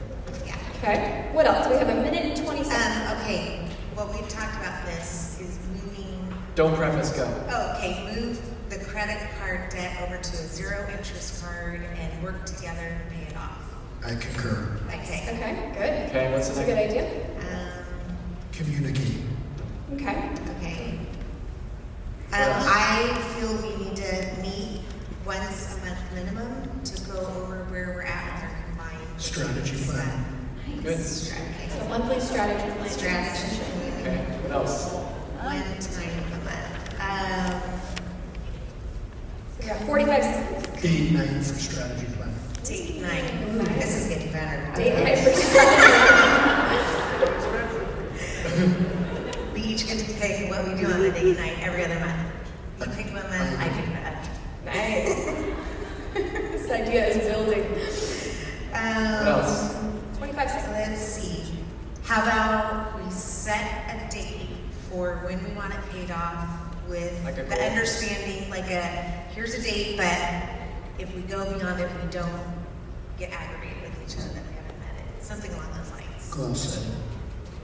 Yeah. Okay. What else? We have a minute and 20 seconds. Okay. What we've talked about this is moving. Don't preface, go. Oh, okay. Move the credit card debt over to a 0 interest card and work together to pay it off. I concur. Okay. Okay, good. Okay, what's the That's a next? good idea. Communicate. Okay. Okay. I feel we need to meet once a month minimum to go over where we're at with our combined Strategy plan. Good. So monthly strategy plan. Strategy. Okay, what else? One time a month. We got 45 seconds. Date night for strategy plan. Date night. This is getting better. Date night for strategy. We each get to pick what we do on the date night every other month. You pick 1 month, I pick another. Nice. This idea is building. What else? 25 seconds. Let's see. How about we set a date for when we want it paid off with Like a the goal. understanding, like here's a date, but if we go beyond it, we don't get aggravated with each other that we haven't met it. Something along those lines. Goal setting.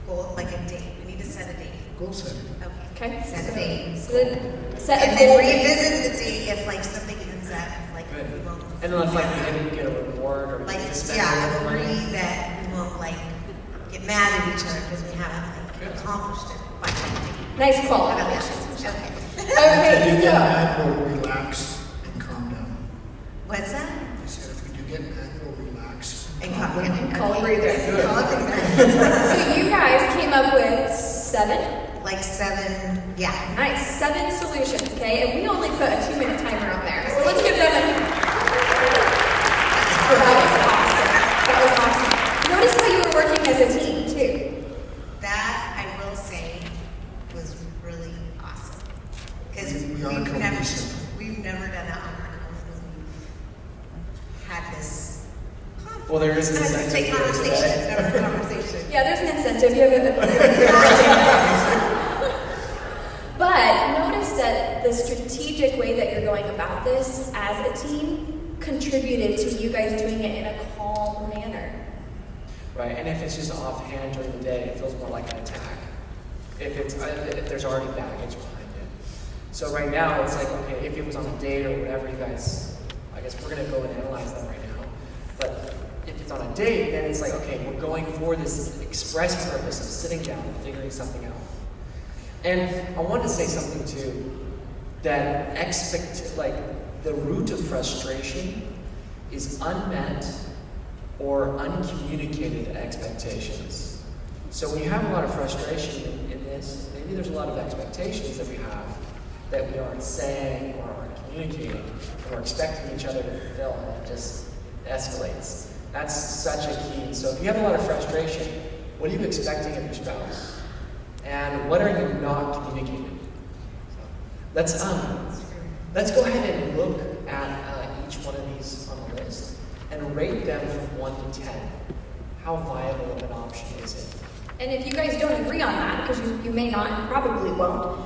Goal, like a date. We need to set a date. Goal setting. Okay. Set a date. So then set And a then goal. revisit the date if like something comes up, like Good. we won't, And then if like we didn't get a reward or like, we spend yeah, more money. agree that we won't like get mad at each other because we haven't like accomplished it by that date. Nice How about qualifications. that? Okay. Okay, If you get so. mad, we'll relax and calm down. What's that? I said if we do get mad, we'll relax And calm call, down. Call a breather. Call a breather. So you guys came up with 7? Like 7, yeah. Nice. 7 solutions, okay? And we only put a 2-minute timer on there. So let's give them a. That was awesome. Notice how you were working as a team, too. That, I will say, was really awesome. Because We are cohesive. we've never done that on our own. We've had this Well, there is this conversation. It's never a conversation. Yeah, there's an incentive. You have But notice that the strategic way that you're going about this as a team contributed to you guys doing it in a calm manner. Right, and if it's just offhand during the day, it feels more like an attack. If there's already baggage behind it. So right now, it's like, okay, if it was on a date or whatever, you guys, I guess we're gonna go and analyze that right now. But if it's on a date, then it's like, okay, we're going for this express purpose of sitting down and figuring something out. And I want to say something too, that the root of frustration is unmet or uncommunicated expectations. So when you have a lot of frustration in this, maybe there's a lot of expectations that we have that we aren't saying or aren't communicating, and we're expecting each other to fulfill, and it just escalates. That's such a key. So if you have a lot of frustration, what are you expecting of your spouse? And what are you not communicating? So let's go ahead and look at each one of these on the list and rate them from 1 to 10. How viable of an option is it? And if you guys don't agree on that, because you may not and probably won't,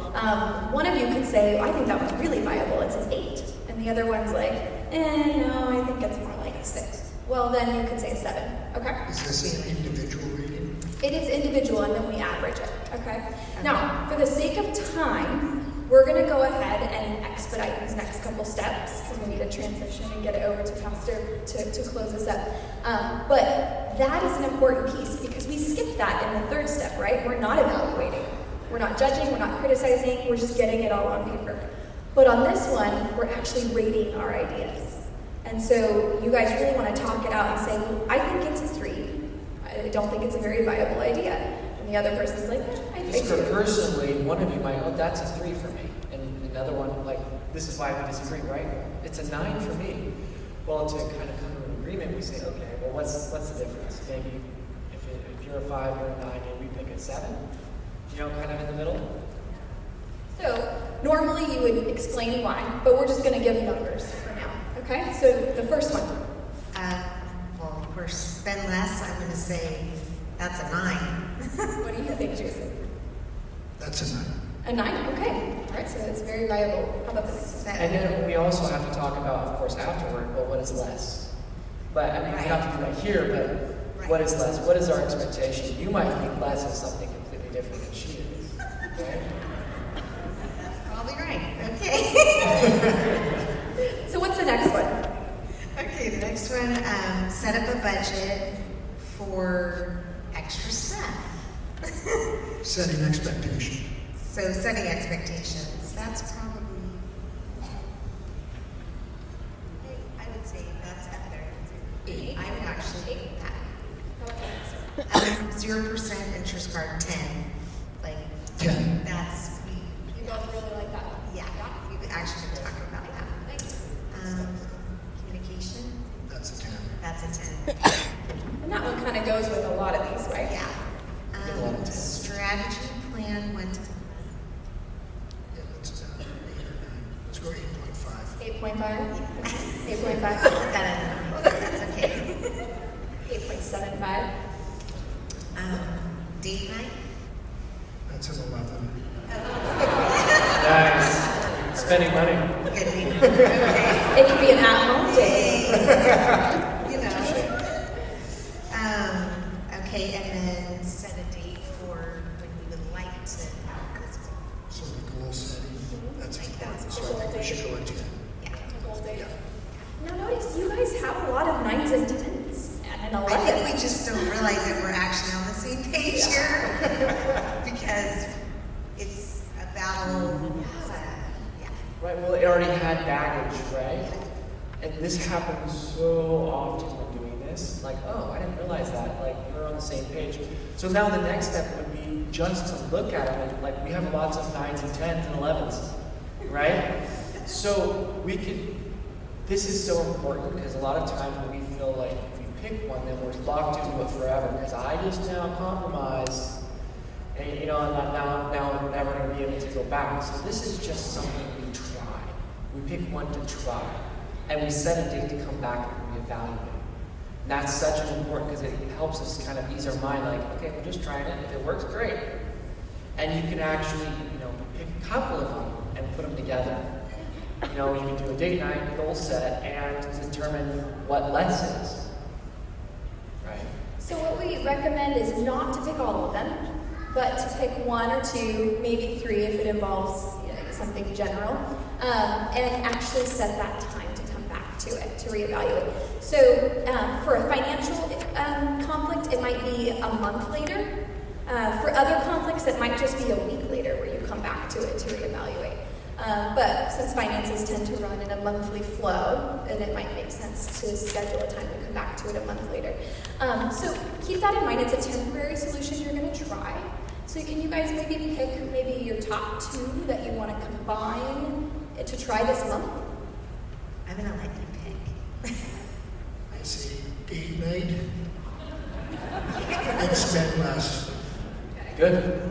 one of you could say, I think that one's really viable, it's an 8. And the other one's like, no, I think it's more like a 6. Well, then you could say a 7, okay? Is this an individual rating? It is individual, and then we average it, okay? Now, for the sake of time, we're going to go ahead and expedite these next couple steps because we need to transition and get it over to Pastor to close us up. But that is an important piece because we skipped that in the third step, right? We're not evaluating. We're not judging. We're not criticizing. We're just getting it all on paper. But on this one, we're actually rating our ideas. And so you guys really want to talk it out and say, well, I think it's a 3. I don't think it's a very viable idea. And the other person's like, I think so. Personally, one of you might, that's a 3 for me. And another one, this is why we disagree, right? It's a 9 for me. Well, to kind of come to an agreement, we say, okay, well, what's the difference? Maybe if you're a 5, you're a 9, maybe we pick a 7, kind of in the middle. So normally you would explain why, but we're just going to give numbers for now, okay? So the first one. Well, of course, spend less, I'm going to say that's a 9. What do you think, Jason? That's a 9. A 9? Okay. All right, so it's very viable. How about this? And then we also have to talk about, of course, afterward, well, what is less? But, we have to do that here, but what is less? What is our expectation? You might think less is something completely different than she is, right? That's probably right. Okay. So what's the next one? Okay, the next one, set up a budget for extra stuff. Setting expectation. So setting expectations, that's probably, I would say that's up there. 8. I would actually put that. 0% interest card, 10. 10. That's, You both really like that one? yeah, we could actually talk about that. Thanks. Communication, That's a 10. that's a 10. And that one kind of goes with a lot of these, right? Yeah. Strategy plan, 1 to 10. Yeah, that's a 8 or 9. Let's go 8.5. 8.5? 8.5? That's okay. 8.75? Date night? That's an 11. Nice. Spending money. Good week. Okay. It could be an at-home date. You know. Okay, and then set a date for when we would like to have this. So the goal setting, that's Like important. that's So I think we should go into 10. Yeah. Yeah. Now notice you guys have a lot of 9s and 10s and an 11. I think we just don't realize that we're actually on the same page here because it's a battle. Yeah. Right, well, it already had baggage, right? And this happens so often when doing this. I didn't realize that. We're on the same page. So now the next step would be just to look at them. And, we have lots of 9s and 10s and 11s, right? So this is so important because a lot of times when we feel like if we pick one, then we're locked into it forever because I just now compromise. And, now I'm never going to be able to go back. So this is just something we try. We pick one to try. And we set a date to come back and reevaluate. And that's such an important because it helps us kind of ease our mind, okay, we're just trying it. If it works, great. And you can actually, pick a couple of them and put them together. You can do a date night, goal set, and determine what less is. Right? So what we recommend is not to pick all of them, but to pick 1 or 2, maybe 3 if it involves something general, and actually set that time to come back to it, to reevaluate. So for a financial conflict, it might be a month later. For other conflicts, it might just be a week later where you come back to it to reevaluate. But since finances tend to run in a monthly flow, and it might make sense to schedule a time to come back to it a month later. So keep that in mind. It's a temporary solution you're going to try. So can you guys maybe pick maybe your top 2 that you want to combine to try this month? I'm going to let you pick. I say date night and spend less. Good.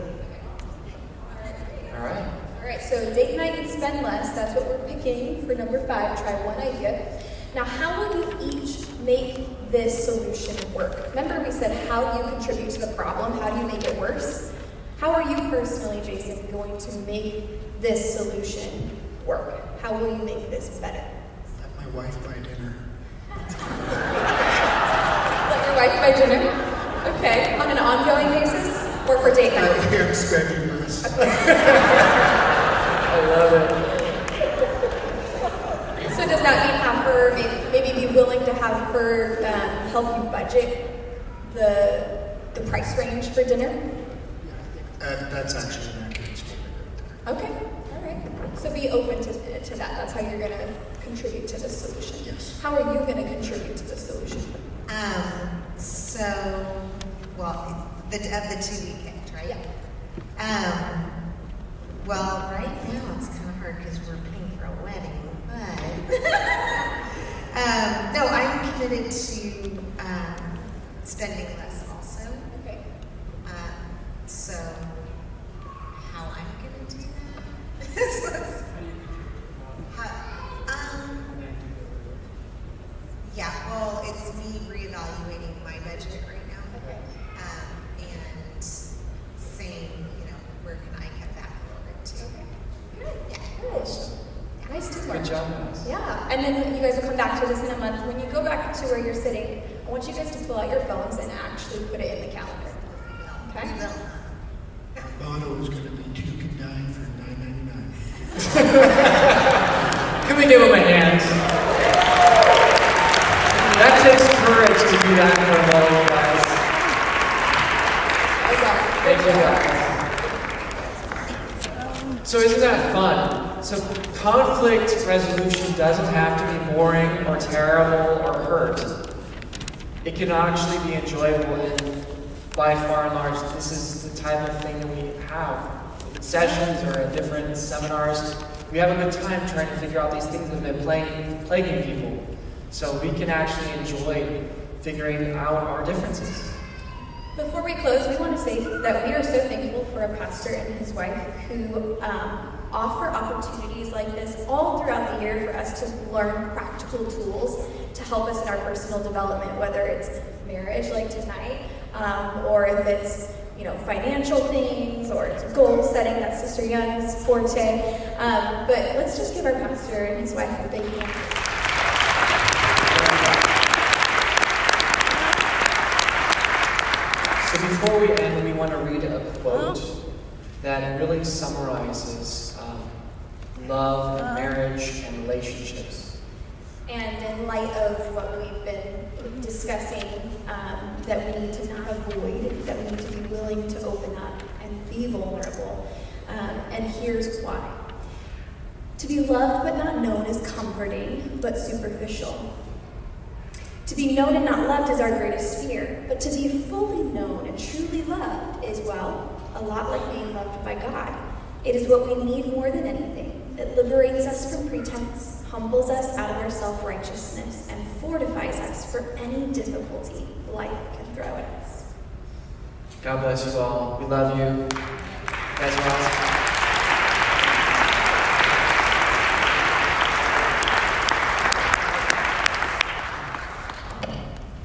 All right. All right, so date night and spend less. That's what we're picking for number 5. Try one idea. Now, how will you each make this solution work? Remember we said, how do you contribute to the problem? How do you make it worse? How are you personally, Jason, going to make this solution work? How will you make this better? Let my wife buy dinner. Let your wife buy dinner? Okay, on an ongoing basis or for date night? I am spending less. I love it. So does that mean have her maybe be willing to have her help you budget the price range for dinner? That's actually an accurate statement right there. Okay, all right. So be open to that. That's how you're going to contribute to this solution. Yes. How are you going to contribute to this solution? Of the 2 we picked, right? Yeah. Well, right now it's kind of hard because we're paying for a wedding, but no, I'm committed to spending less also. Okay. So how I'm going to do that? Yeah, well, it's me reevaluating my budget right now. Okay. And saying, where can I cut back a little bit too? Okay. Yeah. Good. Nice teamwork. Good job, guys. Yeah, and then you guys will come back to this in a month. When you go back to where you're sitting, I want you guys to pull out your phones and actually put it in the calendar. Okay? We will. Our motto is going to be 2 can dine for $9.99. Can we give him a hand? That takes courage to do that for a moment, guys. Thank you, guys. So isn't that fun? So conflict resolution doesn't have to be boring or terrible or hurt. It can actually be enjoyable, and by far and large, this is the type of thing that we have. In sessions or in different seminars, we have a good time trying to figure out these things that have been plaguing people. So we can actually enjoy figuring out our differences. Before we close, we want to say that we are so thankful for a pastor and his wife who offer opportunities like this all throughout the year for us to learn practical tools to help us in our personal development, whether it's marriage like tonight, or if it's financial things, or it's goal setting, that's Sister Young's forte. But let's just give our pastor and his wife a big hand. So before we end, we want to read a quote that really summarizes love and marriage and relationships. And in light of what we've been discussing, that we need to not avoid, that we need to be willing to open up and be vulnerable. And here's why. To be loved but not known is comforting, but superficial. To be known and not loved is our greatest fear, but to be fully known and truly loved is, well, a lot like being loved by God. It is what we need more than anything. It liberates us from pretense, humbles us out of our self-righteousness, and fortifies us for any difficulty life can throw at us. God bless you all. We love you. You guys are awesome.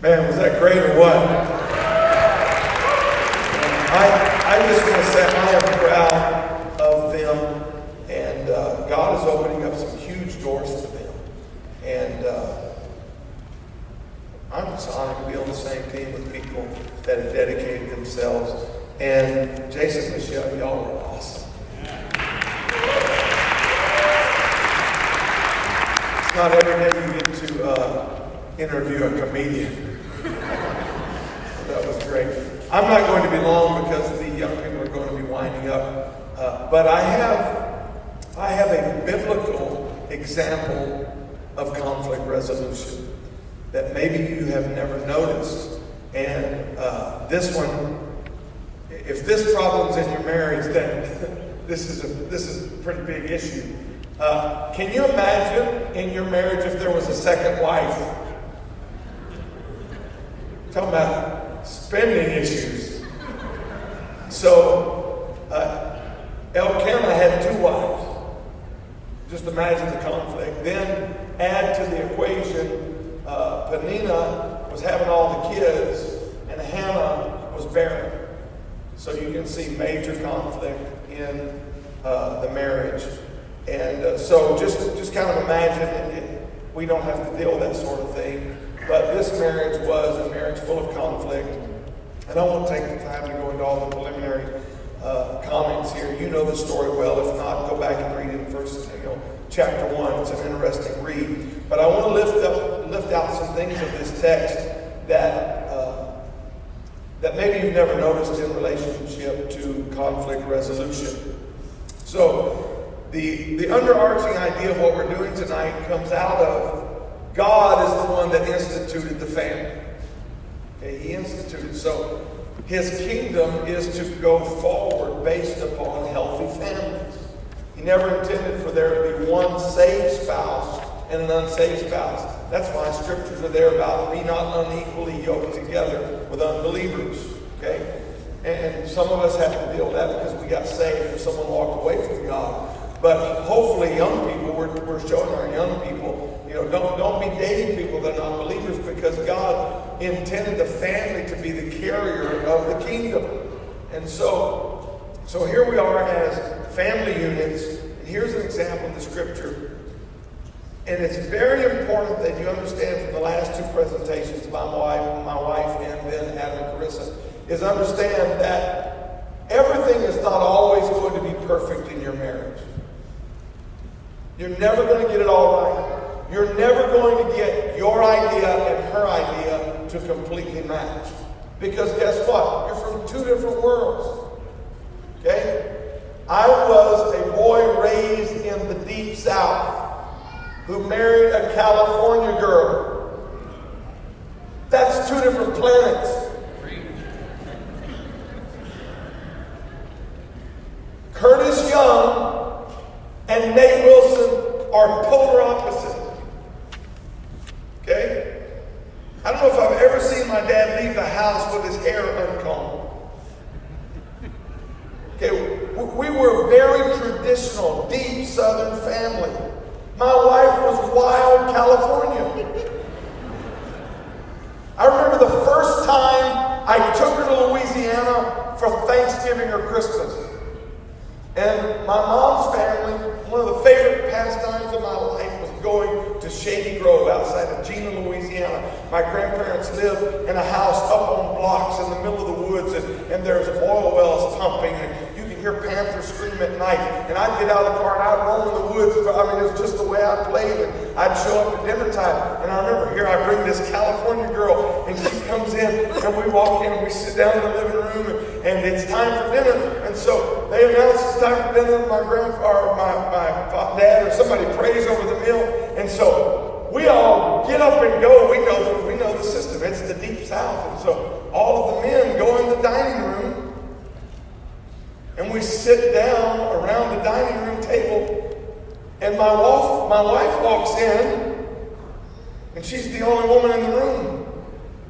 Man, was that great or what? I just want to say I am proud of them, and God is opening up some huge doors to them. And I'm just honored to be on the same team with people that have dedicated themselves. And Jason, Michelle, y'all were awesome. It's not every day you get to interview a comedian. That was great. I'm not going to be long because the young people are going to be winding up. But I have a biblical example of conflict resolution that maybe you have never noticed. And this one, if this problem's in your marriage, then this is a pretty big issue. Can you imagine in your marriage if there was a second wife? Talking about spending issues. So, Elkanah had 2 wives. Just imagine the conflict. Then add to the equation, Peninnah was having all the kids, and Hannah was barren. So you can see major conflict in the marriage. And so just kind of imagine it. We don't have to deal with that sort of thing. But this marriage was a marriage full of conflict. And I won't take the time to go into all the preliminary comments here. You know the story well. If not, go back and read it in 1 Samuel chapter 1. It's an interesting read. But I want to lift out some things of this text that maybe you've never noticed in relationship to conflict resolution. So the underarching idea of what we're doing tonight comes out of God is the one that instituted the family. Okay, He instituted. So His kingdom is to go forward based upon healthy families. He never intended for there to be one saved spouse and an unsaved spouse. That's why scriptures are there about be not unequally yoked together with unbelievers. Okay? And some of us have to deal with that because we got saved and someone walked away from God. But hopefully young people, we're showing our young people, don't be dating people that are not believers, because God intended the family to be the carrier of the kingdom. And so here we are as family units. And here's an example in the scripture. And it's very important that you understand from the last 2 presentations, my wife, and then Adam and Karissa, is understand that everything is not always going to be perfect in your marriage. You're never going to get it all right. You're never going to get your idea and her idea to completely match. Because guess what? You're from 2 different worlds. Okay? I was a boy raised in the deep South who married a California girl. That's 2 different planets. Curtis Young and Nate Wilson are polar opposites. Okay? I don't know if I've ever seen my dad leave the house with his hair uncombed. Okay, we were a very traditional, deep Southern family. My wife was wild California. I remember the first time I took her to Louisiana for Thanksgiving or Christmas. And my mom's family, one of the favorite pastimes of my life was going to Shady Grove outside of Gina, Louisiana. My grandparents lived in a house up on blocks in the middle of the woods, and there's oil wells pumping, and you can hear panthers scream at night. And I'd get out of the car and I'd roam in the woods. It was just the way I played. And I'd show up at dinner time. And I remember here I bring this California girl, and she comes in, and we walk in, and we sit down in the living room, and it's time for dinner. And so they announce it's time for dinner. My dad or somebody prays over the meal. And so we all get up and go. We know the system. It's the deep South. And so all of the men go in the dining room, and we sit down around the dining room table, and my wife walks in, and she's the only woman in the room.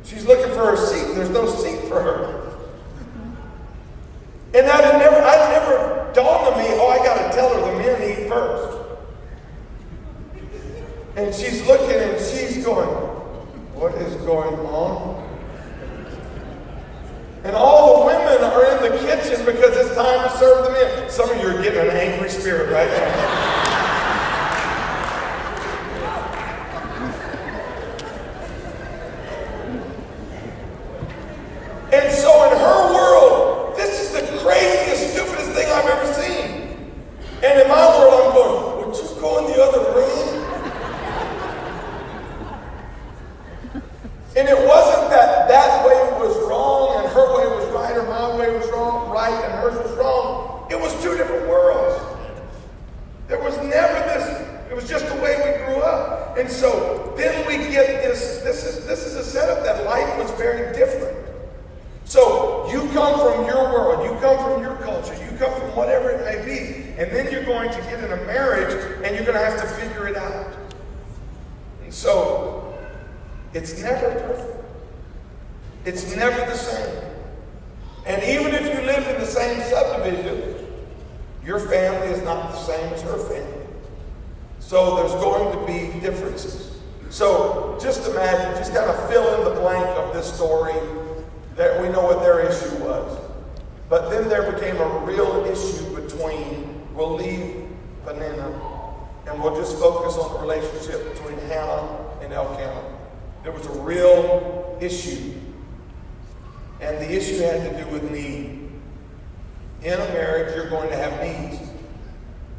She's looking for her seat. There's no seat for her. And it never dawned on me, I got to tell her the men eat first. And she's looking and she's going, what is going on? And all the women are in the kitchen because it's time to serve the men. Some of you are getting an angry spirit right now. And so in her world, this is the craziest, stupidest thing I've ever seen. And in my world, I'm going, would you go in the other room? And it wasn't that way was wrong and her way was right, or my way was wrong, right, and hers was wrong. It was 2 different And so then we get this is a setup that life was very different. So you come from your world, you come from your culture, you come from whatever it may be, and then you're going to get in a marriage and you're going to have to figure it out. And so it's never perfect. It's never the same. And even if you live in the same subdivision, your family is not the same as her family. So there's going to be differences. So just imagine, just kind of fill in the blank of this story, that we know what their issue was. But then there became a real issue between, we'll leave Peninnah, and we'll just focus on the relationship between Hannah and Elkanah. There was a real issue. And the issue had to do with need. In a marriage, you're going to have needs.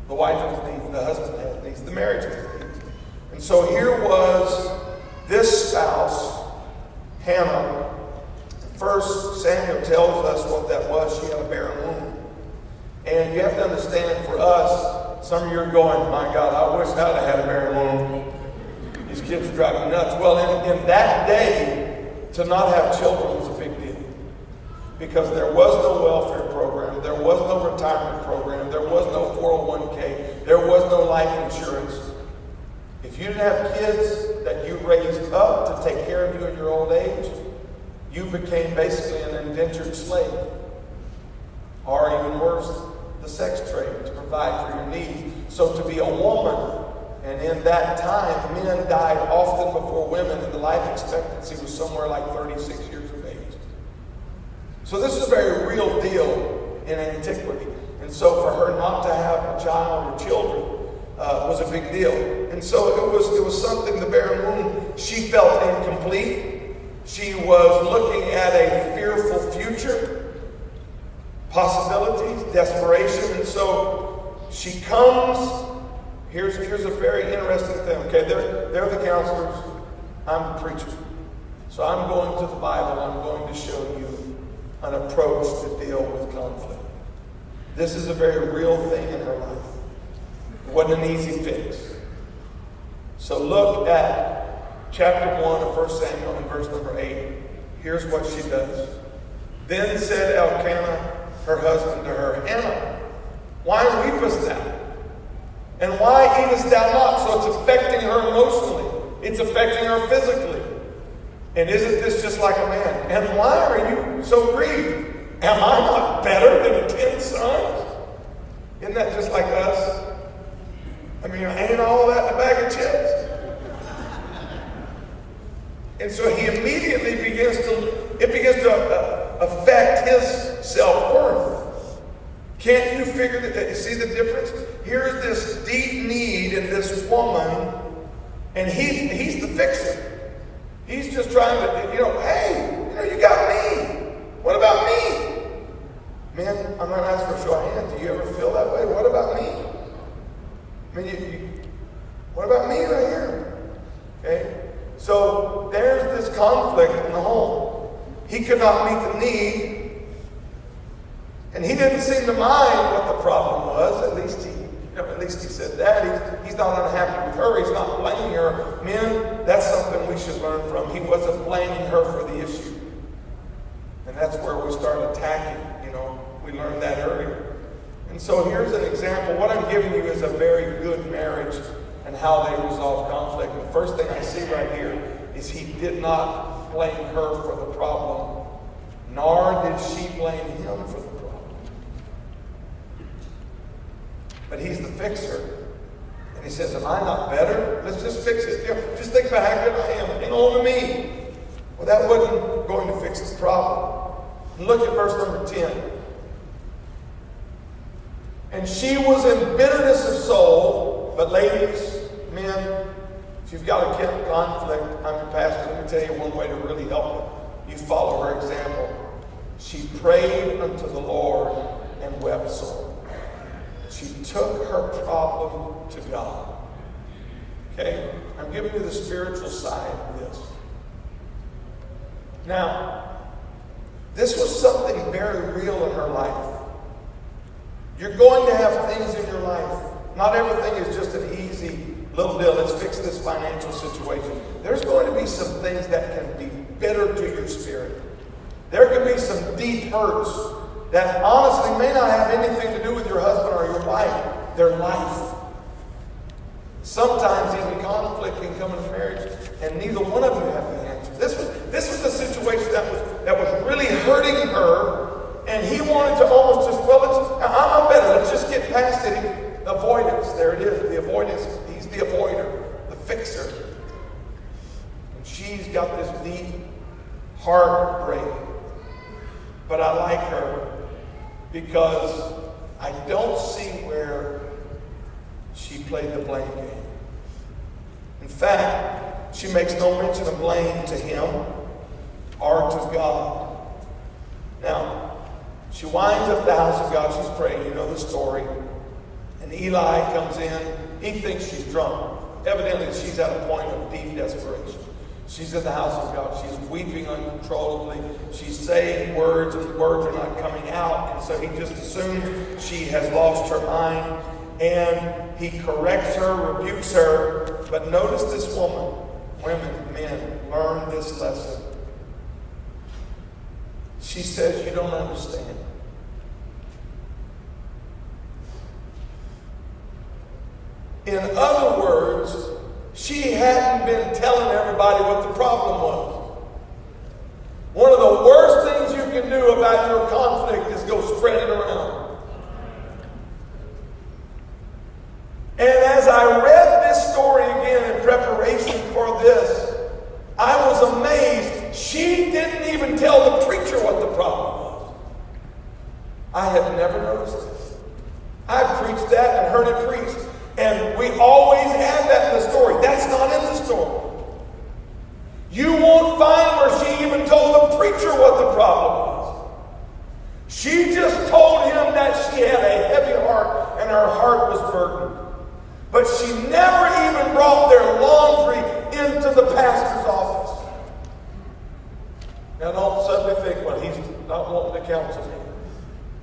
The wife has needs, the husband has needs, the marriage has needs. And so here was this spouse, Hannah. First, Samuel tells us what that was. She had a barren womb. And you have to understand, for us, some of you are going, my God, I wish I'd have had a barren womb. These kids are driving me nuts. Well, in that day, to not have children was a big deal. Because there was no welfare program, there was no retirement program, there was no 401k, there was no life insurance. If you didn't have kids that you raised up to take care of you in your old age, you became basically an indentured slave. Or even worse, the sex trade to provide for your needs. So to be a woman, and in that time, men died often before women, and the life expectancy was somewhere like 36 years of age. So this is a very real deal in antiquity. And so for her not to have a child or children was a big deal. And so it was something, the barren womb, she felt incomplete. She was looking at a fearful future, possibilities, desperation. And so she comes. Here's a very interesting thing. Okay, they're the counselors. I'm the preacher. So I'm going to the Bible. I'm going to show you an approach to deal with conflict. This is a very real thing in her life. It wasn't an easy fix. So look at chapter 1 of 1 Samuel and verse number 8. Here's what she does. Then said Elkanah, her husband, to her, Hannah, why weepest thou? And why eatest thou not? So it's affecting her emotionally. It's affecting her physically. And isn't this just like a man? And why are you so grieved? Am I not better than 10 sons? Isn't that just like us? I mean, ain't all that in a bag of chips? And so he immediately begins to affect his self-worth. Can't you figure that? You see the difference? Here's this deep need in this woman, and he's the fixer. He's just trying to, hey, you got me. What about me? Man, I'm not asking for a show of hands. Do you ever feel that way? What about me? I mean, what about me right here? Okay? So there's this conflict in the home. He could not meet the need, and he didn't seem to mind what the problem was. At least he said that. He's not unhappy with her. He's not blaming her. Men, that's something we should learn from. He wasn't blaming her for the issue. And that's where we start attacking. We learned that earlier. And so here's an example. What I'm giving you is a very good marriage and how they resolve conflict. The first thing I see right here is he did not blame her for the problem, nor did she blame him for the problem. But he's the fixer. And he says, am I not better? Let's just fix it. Just think about how good I am. Hang on to me. Well, that wasn't going to fix the problem. And look at verse number 10. And she was in bitterness of soul. But ladies, men, if you've got a conflict, I'm your pastor. Let me tell you one way to really help it. You follow her example. She prayed unto the Lord and wept sore. She took her problem to God. Okay? I'm giving you the spiritual side of this. Now, this was something very real in her life. You're going to have things in your life. Not everything is just an easy little deal, let's fix this financial situation. There's going to be some things that can be bitter to your spirit. There can be some deep hurts that honestly may not have anything to do with your husband or your wife, their life. Sometimes even conflict can come in marriage, and neither one of you have the answer. This was the situation that was really hurting her, and he wanted to almost just, I'm better. Let's just get past it. Avoidance. There it is. The avoidance. He's the avoider, the fixer. And she's got this deep heartbreak. But I like her because I don't see where she played the blame game. In fact, she makes no mention of blame to him or to God. Now, she winds up the house of God. She's praying. You know the story. And Eli comes in. He thinks she's drunk. Evidently, she's at a point of deep desperation. She's in the house of God. She's weeping uncontrollably. She's saying words, and the words are not coming out. And so he just assumes she has lost her mind. And he corrects her, rebukes her. But notice this woman, women, men, learn this lesson. She says, you don't understand. In other words, she hadn't been telling everybody what the problem was. One of the worst things you can do about your conflict is go spread it around. And as I read this story again in preparation for this, I was amazed. She didn't even tell the preacher what the problem was. I had never noticed this. I preached that and heard it preached. And we always add that in the story. That's not in the story. You won't find where she even told the preacher what the problem was. She just told him that she had a heavy heart and her heart was burdened. But she never even brought their laundry into the pastor's office. Now don't suddenly think, well, he's not wanting to counsel me.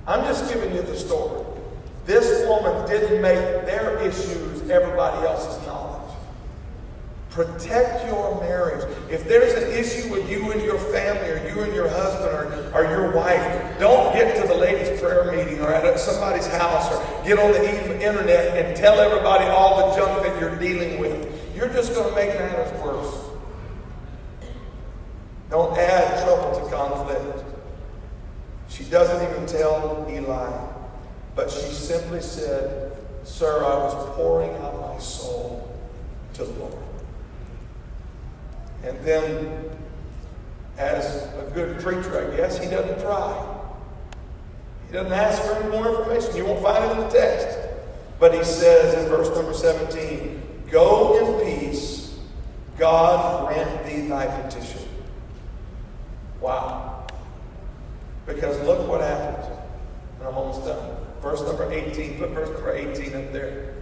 I'm just giving you the story. This woman didn't make their issues everybody else's knowledge. Protect your marriage. If there's an issue with you and your family, or you and your husband, or your wife, don't get to the ladies' prayer meeting or at somebody's house, or get on the internet and tell everybody all the junk that you're dealing with. You're just going to make matters worse. Don't add trouble to conflict. She doesn't even tell Eli. But she simply said, sir, I was pouring out my soul to the Lord. And then, as a good preacher, I guess, he doesn't pry. He doesn't ask for any more information. You won't find it in the text. But he says in verse number 17, go in peace, God grant thee thy petition. Wow. Because look what happens. And I'm almost done. Verse number 18. Put verse number 18 up there.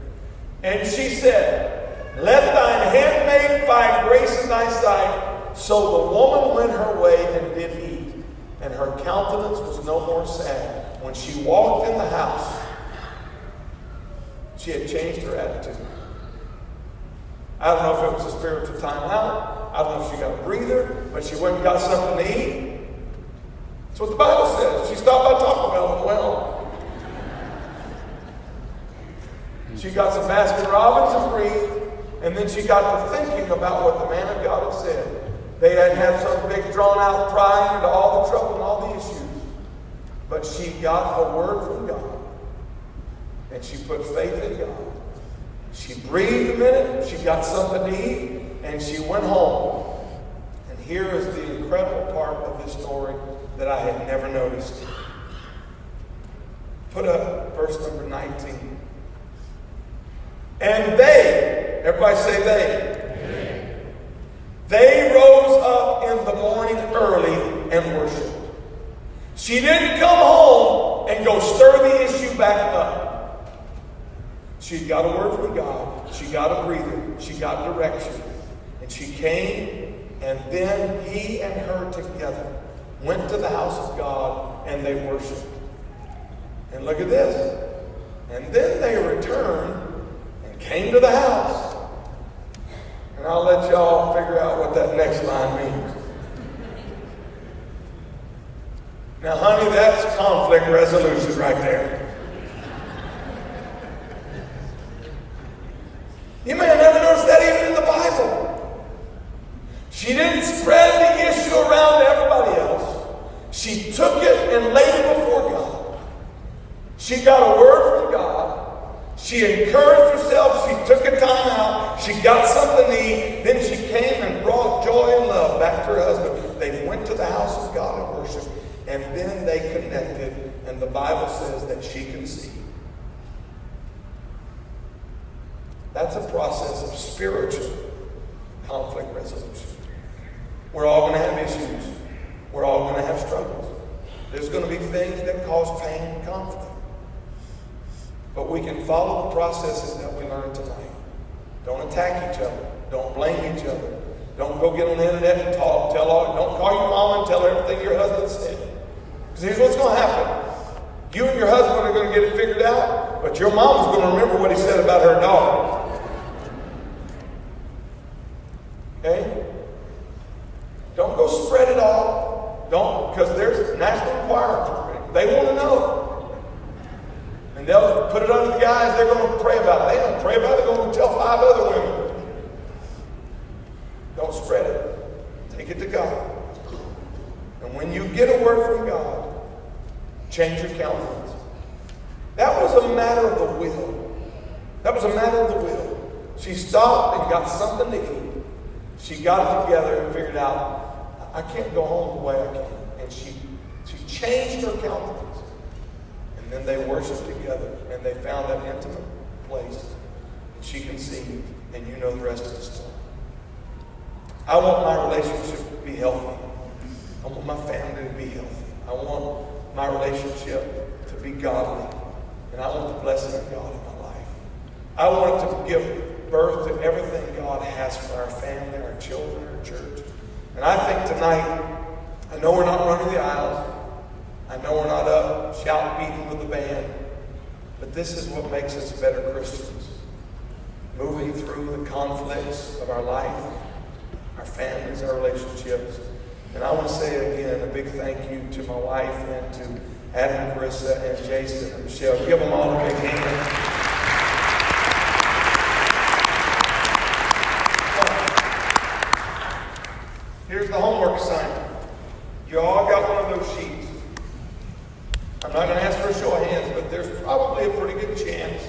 And she said, let thine handmaid find grace in thy sight. So the woman went her way and did eat. And her countenance was no more sad. When she walked in the house, she had changed her attitude. I don't know if it was a spiritual time out. I don't know if she got a breather, but she went and got something to eat. That's what the Bible says. She stopped by Taco Bell and went home. She got some Baskin Robbins and breathed, and then she got to thinking about what the man of God had said. They hadn't had some big drawn-out prying into all the trouble and all the issues. But she got a word from God, and she put faith in God. She breathed a minute, she got something to eat, and she went home. And here is the incredible part of this story that I had never noticed. Put up verse number 19. And they, everybody say they. They rose up in the morning early and worshiped. She didn't come home and go stir the issue back up. She got a word from God. She got a breather. She got direction. And she came, and then he and her together went to the house of God and they worshiped. And look at this. And then they returned and came to the house And I'll let y'all figure out what that next line means. Now, honey, that's conflict resolution right there. You may have never noticed that even in the Bible. She didn't spread the issue around to everybody else. She took it and laid it before God. She got a word from God. She encouraged herself. She took a time out. She got something to eat. Then she came and brought joy and love back to her husband. They went to the house of God and worshiped. And then they connected. And the Bible says that she conceived. That's a process of spiritual conflict resolution. We're all going to have issues. We're all going to have struggles. There's going to be things that cause pain and conflict. But we can follow the processes that we learned tonight. Don't attack each other. Don't blame each other. Don't go get on the internet and talk. Don't call your mom and tell her everything your husband said. Because here's what's going to happen. You and your husband are going to get it figured out, but your mom's going to remember what he said about her daughter. Okay? Don't go spread it all. Don't, because there's national inquiry. They want to know. And they'll put it under the guise they're going to pray about it. They don't pray about it, they're going to tell 5 other women. Don't spread it. Take it to God. And when you get a word from God, change your countenance. That was a matter of the will. That was a matter of the will. She stopped and got something to eat. She got it together and figured out, I can't go home the way I can. And she changed her countenance. And then they worshiped together, and they found that intimate place. And she conceived, and you know the rest of the story. I want my relationship to be healthy. I want my family to be healthy. I want my relationship to be godly. And I want the blessing of God in my life. I want it to give birth to everything God has for our family, our children, our church. And I think tonight, I know we're not running the aisles. I know we're not up shouting, beating with the band. But this is what makes us better Christians. Moving through the conflicts of our life, our families, our relationships. And I want to say again a big thank you to my wife and to Adam, Karissa, and Jason and Michelle. Give them all a big hand. Here's the homework assignment. You all got one of those sheets. I'm not going to ask for a show of hands, but there's probably a pretty good chance,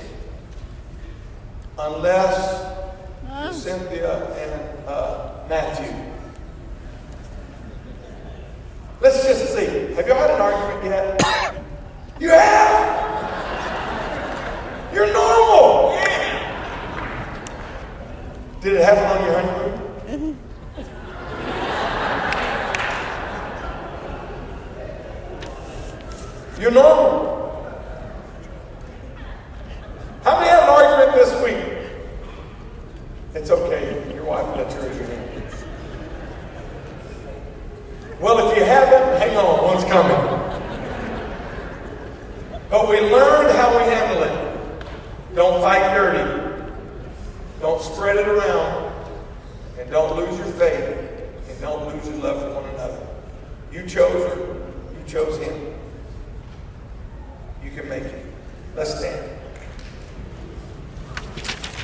unless Cynthia and Matthew. Let's just see. Have you had an argument yet? You have? You're normal. Yeah. Did it happen on your honeymoon? You're normal. How many had an argument this week? It's okay. Your wife will let you raise your hand. Well, if you haven't, hang on. One's coming. But we learned how we handle it. Don't fight dirty. Don't spread it around. And don't lose your faith. And don't lose your love for one another. You chose her. You chose him. You can make it. Let's stand.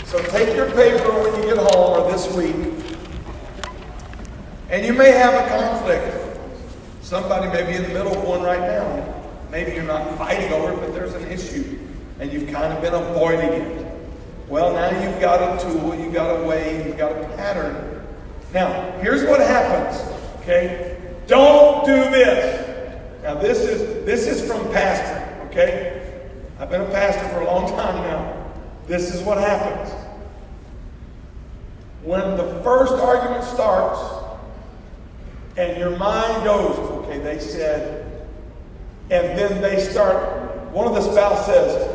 So take your paper when you get home or this week. And you may have a conflict. Somebody may be in the middle of one right now. Maybe you're not fighting over it, but there's an issue. And you've kind of been avoiding it. Well, now you've got a tool, you've got a way, you've got a pattern. Now, here's what happens. Okay? Don't do this. Now, this is from pastoring. Okay? I've been a pastor for a long time now. This is what happens. When the first argument starts and your mind goes, okay, they said, and then they start, one of the spouse says,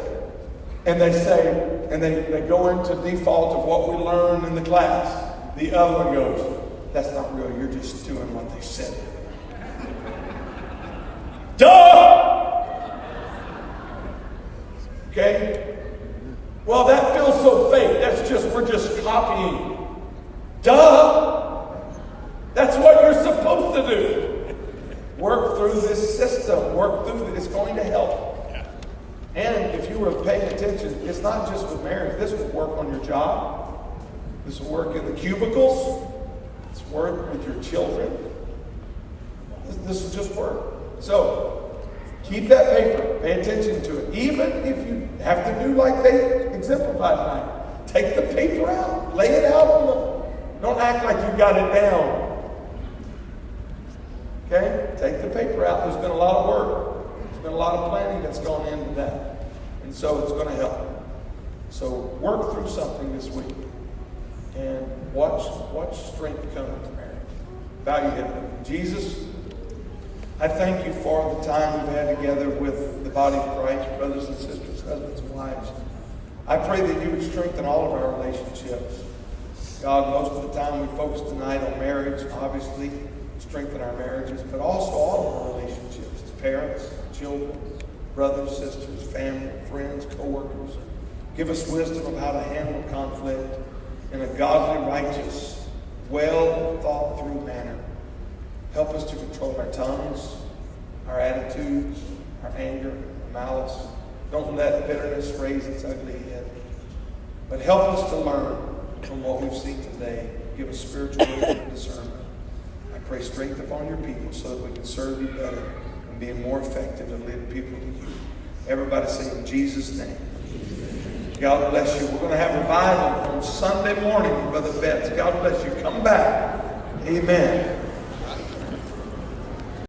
and they say, and they go into default of what we learned in the class. The other one goes, that's not real, you're just doing what they said. Duh! Okay? Well, that feels so fake. We're just copying. Duh! That's what you're supposed to do. Work through this system. Work through it. It's going to help. And if you were paying attention, it's not just with marriage. This will work on your job. This will work in the cubicles. It's work with your children. This will just work. So, keep that paper. Pay attention to it. Even if you have to do like they exemplified tonight. Take the paper out. Lay it out on the... Don't act like you got it down. Okay? Take the paper out. There's been a lot of work. There's been a lot of planning that's gone into that. And so it's going to help. So work through something this week. And watch strength come into marriage. Bow your head with me. Jesus, I thank you for the time we've had together with the body of Christ, brothers and sisters, husbands and wives. I pray that you would strengthen all of our relationships. God, most of the time we focus tonight on marriage, obviously, strengthen our marriages, but also all of our relationships as parents, children, brothers, sisters, family, friends, co-workers. Give us wisdom of how to handle conflict in a godly, righteous, well thought through manner. Help us to control our tongues, our attitudes, our anger, our malice. Don't let bitterness raise its ugly head. But help us to learn from what we've seen today. Give us spiritual wisdom and discernment. I pray strength upon your people so that we can serve you better and be more effective and lead people to you. Everybody say in Jesus' name. God bless you. We're going to have revival on Sunday morning, Brother Betts. God bless you. Come back. Amen.